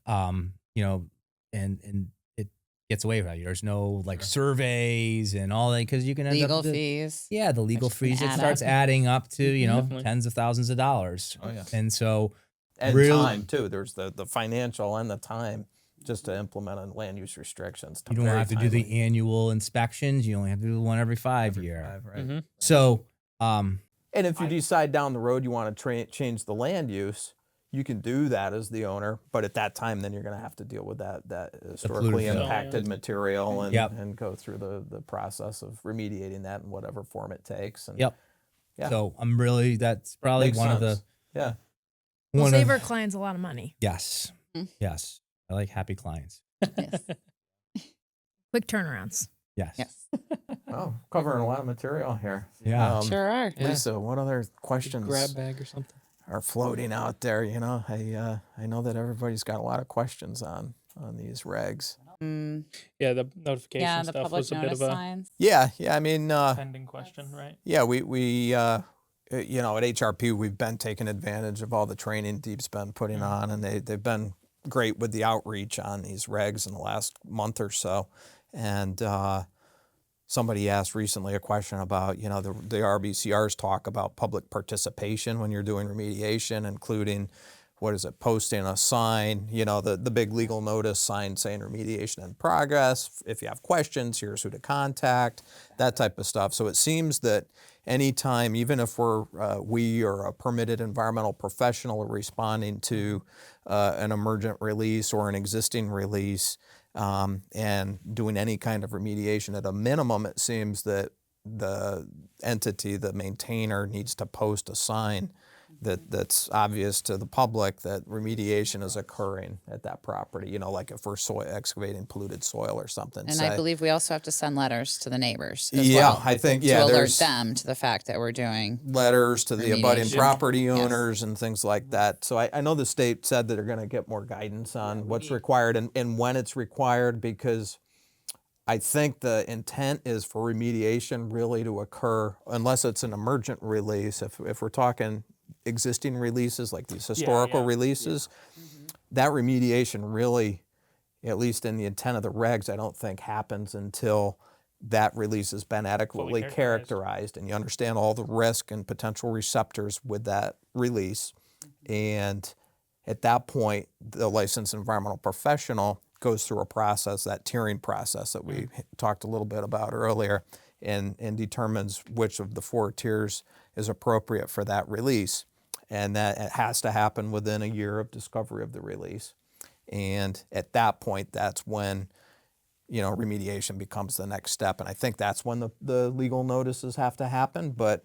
and it gets away with it. There's no surveys and all that, because you can end Legal up fees. Yeah, the legal Which can fees, it add starts up. adding up to Definitely. tens of thousands of dollars. Oh, yeah. And so And real- time too. There's the financial and the time just to implement on land use restrictions. you don't have to do the annual inspections. You only have to do one every 5 years. Right. Mhm. So And if you decide down the road you want to change the land use, you can do that as the owner. But at that time, then you're going to have to deal with that historically film. impacted material and, Yep. and go through the process of remediating that in whatever form it takes. And Yep. Yeah. So that's probably Makes one of sense. the Yeah. We'll one save of our clients a lot of money. yes. Mm. Yes. I like happy clients. Yes. Quick turnarounds. Yes. Yes. Oh, covering a lot of material here. Yeah. Sure are. Lisa, what other questions Grab bag or something. are floating out there? I know that everybody's got a lot of questions on these regs. Mm, Yeah, the notification yeah, the stuff public was a bit notice of a signs. Yeah. I mean, pending question, right? yeah, we at HRP, we've been taking advantage of all the training Deep's been putting on, and they've been great with the outreach on these regs in the last month or so. And somebody asked recently a question about, the RBCRs talk about public participation when you're doing remediation, including, posting a sign, the big legal notice sign saying remediation in progress. If you have questions, here's who to contact, that type of stuff. So it seems that anytime, even if we or a permitted environmental professional are responding to an emergent release or an existing release, and doing any kind of remediation, at a minimum, it seems that the entity, the maintainer, needs to post a sign that's obvious to the public that remediation is occurring at that property, like if we're excavating polluted soil or something. And say. I believe we also have to send letters to the neighbors as Yeah, well. I think, to alert there's them to the fact that we're doing. letters to the abutting Remediation. property Yes. owners and things like that. So I know the state said that they're going to get more guidance on what's required and when it's required, because I think the intent is for remediation really to occur, unless it's an emergent release. If we're talking existing releases like these historical releases, that remediation really, at least in the intent of the regs, I don't think happens until that release has been adequately Fully characterized and you understand all the risk and potential receptors with that release. And at that point, the licensed environmental professional goes through a process, that tiering process that we talked a little bit about earlier, and determines which of the 4 tiers is appropriate for that release. And that it has to happen within a year of discovery of the release. And at that point, that's when, remediation becomes the next step. And I think that's when the legal notices have to happen. But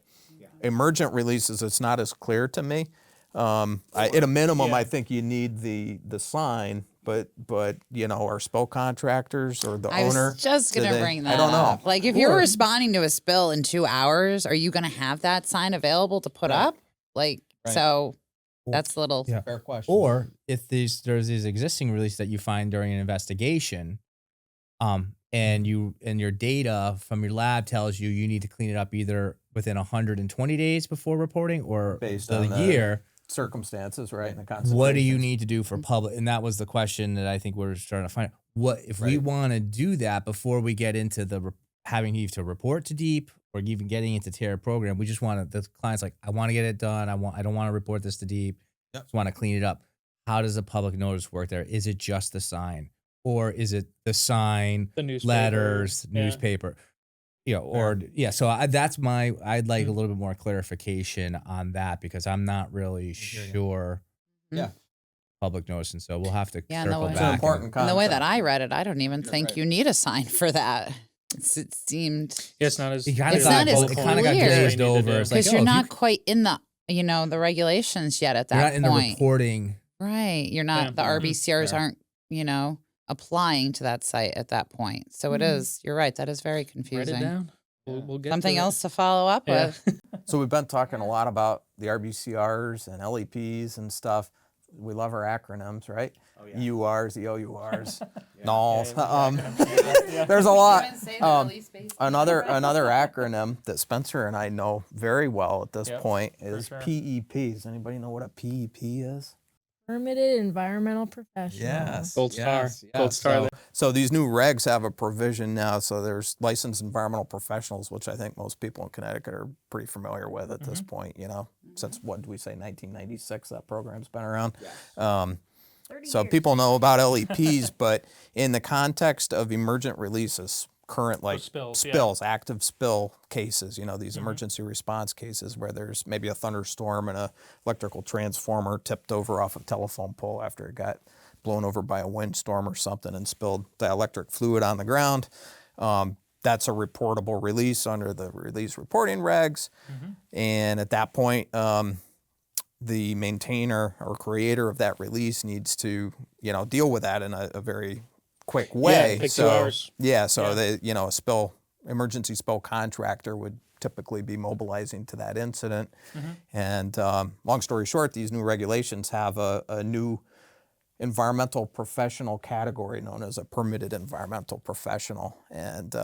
emergent releases, it's not as clear to me. At a minimum, I think you need the sign, but our spoke contractors or the I owner. was just going to bring that I don't know. up. Like, if you're responding to a spill in 2 hours, are you going to have that sign available to put up? Like, so that's a little. Yeah. Fair question. Or if there's these existing releases that you find during an investigation, and your data from your lab tells you need to clean it up either within 120 days before reporting or Based the on the year. circumstances, right? And the What do you concentrations. need to do for public? And that was the question that I think we're trying to find. What if we want to do that before we get into the having to report to DEEP or even getting into tier program? We just want the client's like, I want to get it done. I don't want to report this to DEEP. Just want to clean it up. How does the public notice work there? Is it just the sign, or is it the sign, The newspaper. letters, Yeah. newspaper? So I'd like a little bit more clarification on that, because I'm not really sure. Yeah. Public notice, and so we'll have to Yeah, and the circle way- back. It's an important And concept. the way that I read it, I don't even think you need a sign for that. It seemed Yeah, it's not as. It kinda It's not as it kinda got clear. glazed over. It's like, because you're if you not quite in the the regulations yet at you're that not in the point. reporting. Right. You're not. Yeah. The RBCRs Fair. aren't applying to that site at that point. So it is. You're right. That is very Write it confusing. down. we'll get Something to it. else to follow up Yeah. with. So we've been talking a lot about the RBCRs and LEPs and stuff. We love our acronyms, right? Oh, yeah. URs, the OURs, Yeah. NOLs. There's a lot. Another acronym that Spencer and I know very well at this Yep, point is sure. PEP. Does anybody know what a PEP is? Permitted environmental professional. Gold star. Gold star So, there. so these new regs have a provision now. So there's licensed environmental professionals, which I think most people in Connecticut are pretty familiar with at this point. You know, since what did we say, 1996? That program's been around. So people know about LEPs, but in the context of emergent releases, current like spills, active spill cases, you know, these emergency response cases where there's maybe a thunderstorm and a electrical transformer tipped over off a telephone pole after it got blown over by a windstorm or something and spilled dielectric fluid on the ground. That's a reportable release under the release reporting regs. And at that point, the maintainer or creator of that release needs to, you know, deal with that in a very quick way. Take 2 hours. They, you know, emergency spill contractor would typically be mobilizing to that incident. And long story short, these new regulations have a new environmental professional category known as a permitted environmental professional. And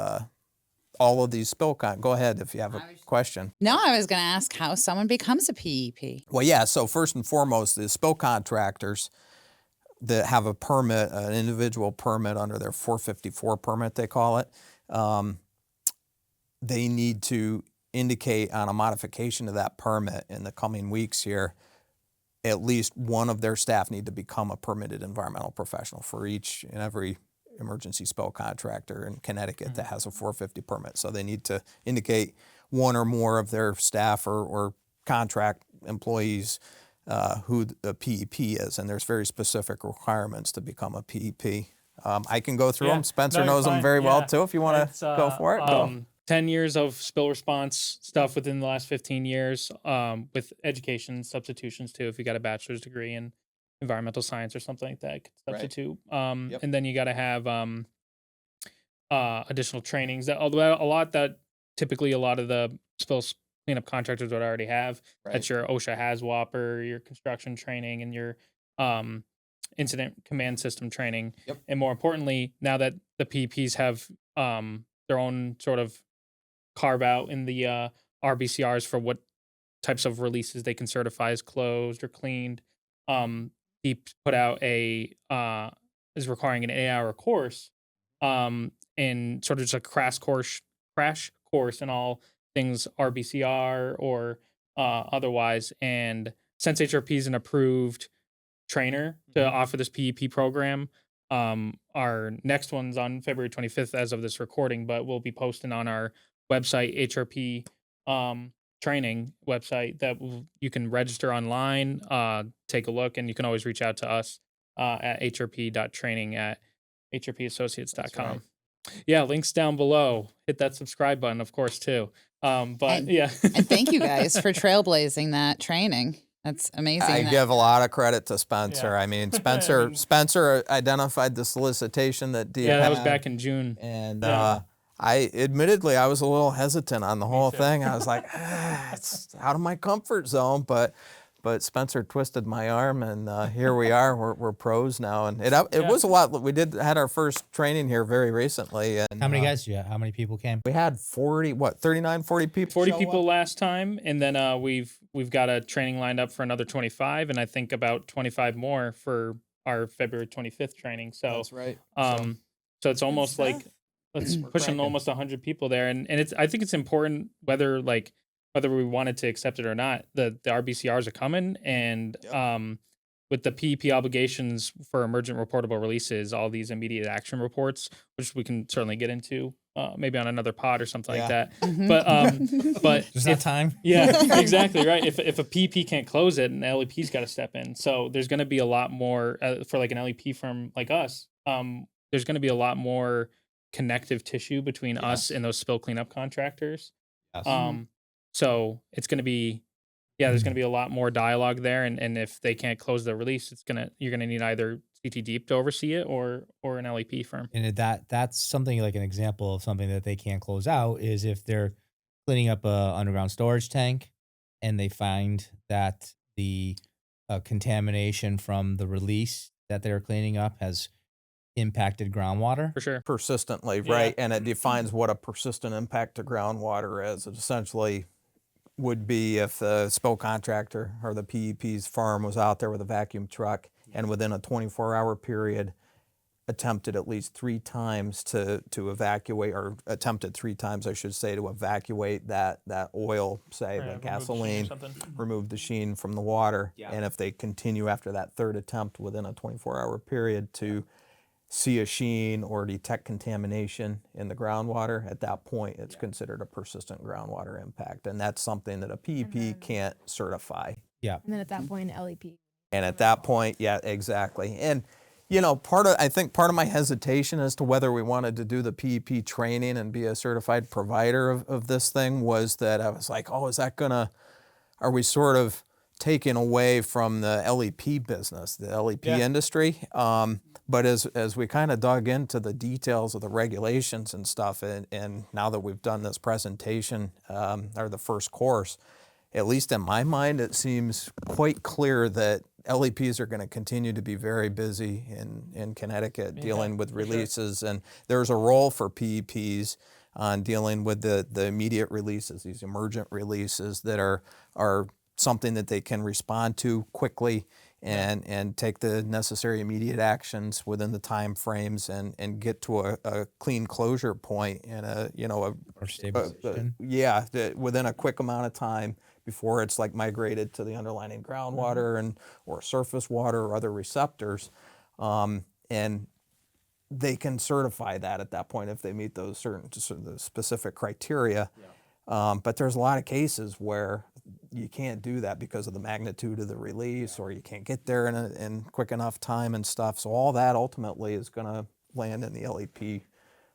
all of these go ahead if you have a question. No, I was going to ask how someone becomes a PEP. Well, yeah, so first and foremost, the spill contractors that have a permit, an individual permit under their 454 permit, they call it, they need to indicate on a modification to that permit in the coming weeks here, at least one of their staff need to become a permitted environmental professional for each and every emergency spill contractor in Connecticut that has a 450 permit. So they need to indicate one or more of their staff or contract employees who the PEP is, and there's very specific requirements to become a PEP. I can go through them. Spencer knows them very well too. If you want to go for it, go. 10 years of spill response stuff within the last 15 years, with education substitutions too. If you got a bachelor's degree in environmental science or something like that, could substitute. And then you got to have additional trainings. Typically a lot of the spill cleanup contractors would already have. That's your OSHA HAZWOP or your construction training and your incident command system training. And more importantly, now that the PEPs have their own sort of carve out in the RBCRs for what types of releases they can certify as closed or cleaned, he put out is requiring an 8-hour course and sort of just a crash course in all things RBCR or otherwise. And since HRP is an approved trainer to offer this PEP program, our next one's on February 25th as of this recording, but we'll be posting on our website, HRP training website, that you can register online, take a look, and you can always reach out to us at hrp.training@hrpassociates.com. Right. Yeah, links down below. Hit that subscribe button, of course, too. And thank you guys for trailblazing that training. That's amazing. I give a lot of credit to Spencer. I mean, Spencer identified the solicitation that Dee that had, was back in June. And I was a little hesitant on the whole thing. I was like, it's out of my comfort zone, but Spencer twisted my arm, and here we are. We're pros now, and it was a lot. We had our first training here very recently. And How many guys? How many people came? we had 40 people. 40 show people up? last time, and then we've got a training lined up for another 25, and I think about 25 more for our February 25th training. So That's right. So it's almost like it's pushing almost 100 people there, and I think it's important whether we wanted to accept it or not, the RBCRs are coming, and with the PEP obligations for emergent reportable releases, all these immediate action reports, which we can certainly get into maybe on another pod or something like that. But There's not time. Yeah, exactly right. If a PEP can't close it, an LEP's got to step in. So there's going to be a lot more for like an LEP firm like us. There's going to be a lot more connective tissue between us and those spill cleanup contractors. So it's going to be, there's going to be a lot more dialogue there. And if they can't close the release, you're going to need either CT Deep to oversee it, or an LEP firm. And that's something like an example of something that they can't close out is if they're cleaning up a underground storage tank and they find that the contamination from the release that they're cleaning up has impacted groundwater. For sure. Persistently, Yeah. right? And it defines what a persistent impact to groundwater is. It essentially would be if the spill contractor or the PEP's firm was out there with a vacuum truck and within a 24-hour period attempted at least 3 times to evacuate, or attempted 3 times, I should say, to evacuate that oil, say Right, the remove the sheen or gasoline, something. remove the sheen from the water. Yeah. And if they continue after that 3rd attempt within a 24-hour period to see a sheen or detect contamination in the groundwater, at that point it's considered a persistent groundwater impact. And that's something that a PEP can't certify. Yeah. And then at that point, LEP. And at that point, yeah, exactly. And I think part of my hesitation as to whether we wanted to do the PEP training and be a certified provider of this thing was that I was like, oh, are we sort of taking away from the LEP business, the LEP industry? But as we kind of dug into the details of the regulations and stuff, and now that we've done this presentation, or the first course, at least in my mind, it seems quite clear that LEPs are going to continue to be very busy in Connecticut dealing with releases. And there's a role for PEPs on dealing with the immediate releases, these emergent releases that are something that they can respond to quickly and take the necessary immediate actions within the time frames and get to a clean closure point and Or stabilization. within a quick amount of time before it's like migrated to the underlying groundwater and or surface water or other receptors, and they can certify that at that point if they meet those certain the specific criteria. But there's a lot of cases where you can't do that because of the magnitude of the release, or you can't get there in quick enough time and stuff. So all that ultimately is going to land in the LEP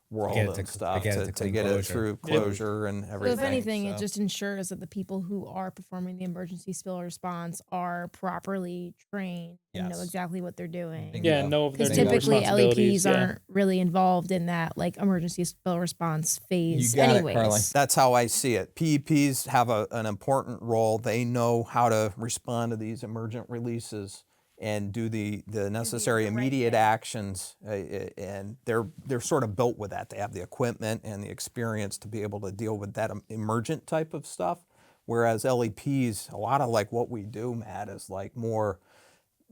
world and stuff to get it through closure and everything. So if anything, it just ensures that the people who are performing the emergency spill response are properly trained and know exactly what they're doing. Yeah, know their Because typically responsibilities, LEPs aren't really involved in that like emergency spill response phase You got it, anyways. Carly. That's how I see it. PEPs have an important role. They know how to respond to these emergent releases and do the necessary the right immediate thing. actions, and they're sort of built with that. They have the equipment and the experience to be able to deal with that emergent type of stuff. Whereas LEPs, a lot of like what we do, Matt, is like more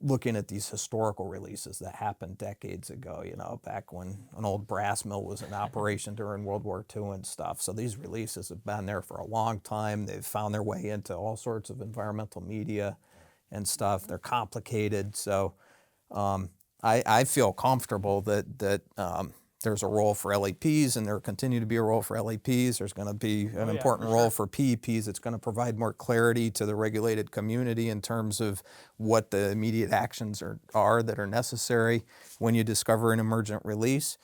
looking at these historical releases that happened decades ago, back when an old brass mill was in operation during World War II and stuff. So these releases have been there for a long time. They've found their way into all sorts of environmental media and stuff. They're complicated. So I feel comfortable that there's a role for LEPs, and there will continue to be a role for LEPs. There's going to be an important role for PEPs. It's going to provide more clarity to the regulated community in terms of what the immediate actions are that are necessary when you discover an emergent release.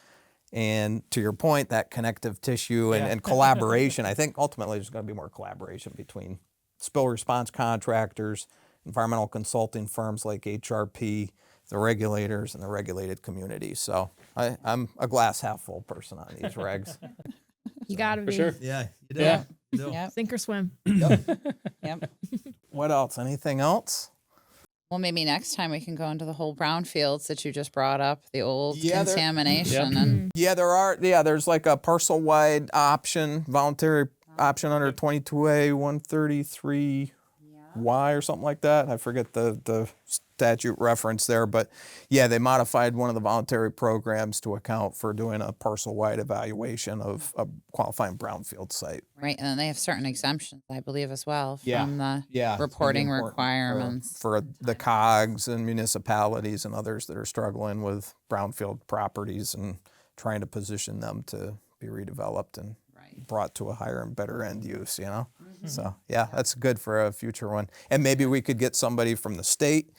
And to your point, that connective tissue and collaboration, I think ultimately there's going to be more collaboration between spill response contractors, environmental consulting firms like HRP, the regulators, and the regulated community. So I'm a glass half full person on these regs. You gotta For be. sure. Yeah, you do. Yeah. You do. Yep. Sink or swim. Yep. What else? Anything else? Well, maybe next time we can go into the whole brownfields that you just brought up, the old Yeah, there- contamination. Yep. And Yeah, there's like a parcel-wide option, voluntary option under 22A 133Y or something like that. I forget the statute reference there, but yeah, they modified one of the voluntary programs to account for doing a parcel-wide evaluation of a qualifying brownfield site. right, and then they have certain exemptions, I believe, as well from the Yeah, it's gonna be reporting important requirements. for the COGs and municipalities and others that are struggling with brownfield properties and trying to position them to be redeveloped and Right. brought to a higher and better end use, So yeah, that's good for a future one. And maybe we could get somebody from the state,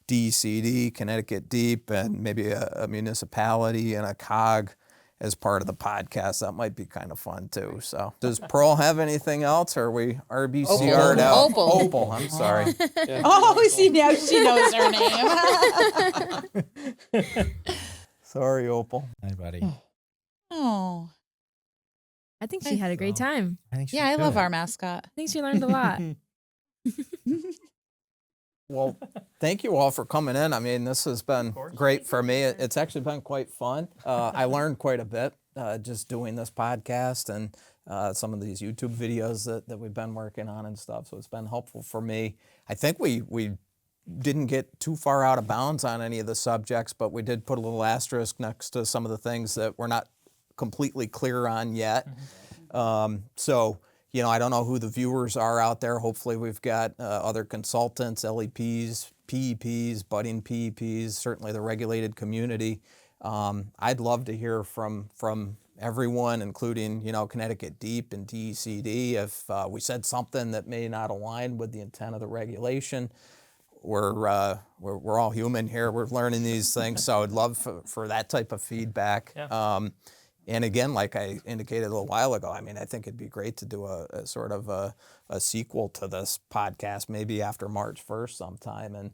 DECD, Connecticut Deep, and maybe a municipality and a COG as part of the podcast. That might be kind of fun too. So does Pearl have anything else, or are we RBCR'd out? Opal. I'm sorry. Oh, see, now she knows her name. Sorry, Opal. Hi, buddy. Oh, I think she had a great time. I think yeah, I love our mascot. I think she learned a lot. Well, thank you all for coming in. I mean, this has been great for me. It's actually been quite fun. I learned quite a bit just doing this podcast and some of these YouTube videos that we've been working on and stuff. So it's been helpful for me. I think we didn't get too far out of bounds on any of the subjects, but we did put a little asterisk next to some of the things that we're not completely clear on yet. So, you know, I don't know who the viewers are out there. Hopefully we've got other consultants, LEPs, PEPs, budding PEPs, certainly the regulated community. I'd love to hear from everyone, including, you know, Connecticut Deep and DECD. If we said something that may not align with the intent of the regulation, we're all human here. We're learning these things, so I'd love for that type of feedback. Yeah. And again, like I indicated a little while ago, I mean, I think it'd be great to do a sort of a sequel to this podcast, maybe after March 1st sometime, and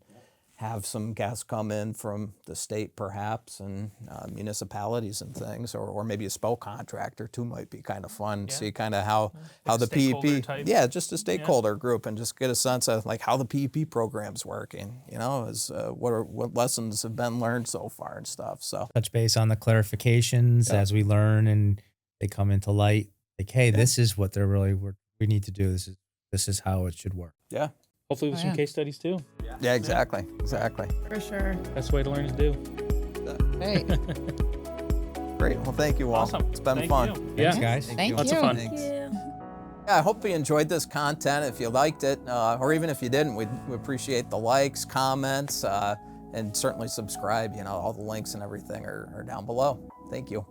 have some guests come in from the state perhaps, and municipalities and things, or maybe a SPO contractor too might be kind of fun. Yeah. See kind of how the stakeholder PEP, type. yeah, just a stakeholder group, and just get a sense of like how the PEP program's working, you know, is what lessons have been learned so far and stuff. So Touch base on the clarifications as we learn and they come into light. Like, hey, this is what we need to do. This is how it should work. yeah. Hopefully with some case studies too. Yeah, exactly. For sure. Best way to learn is do. Great. Great. Well, thank you all. Awesome. It's been Thank fun. you. Thanks, Yeah. guys. Thank Lots you. of fun. Thank you. Yeah, I hope you enjoyed this content. If you liked it, or even if you didn't, we appreciate the likes, comments, and certainly subscribe. You know, all the links and everything are down below. Thank you.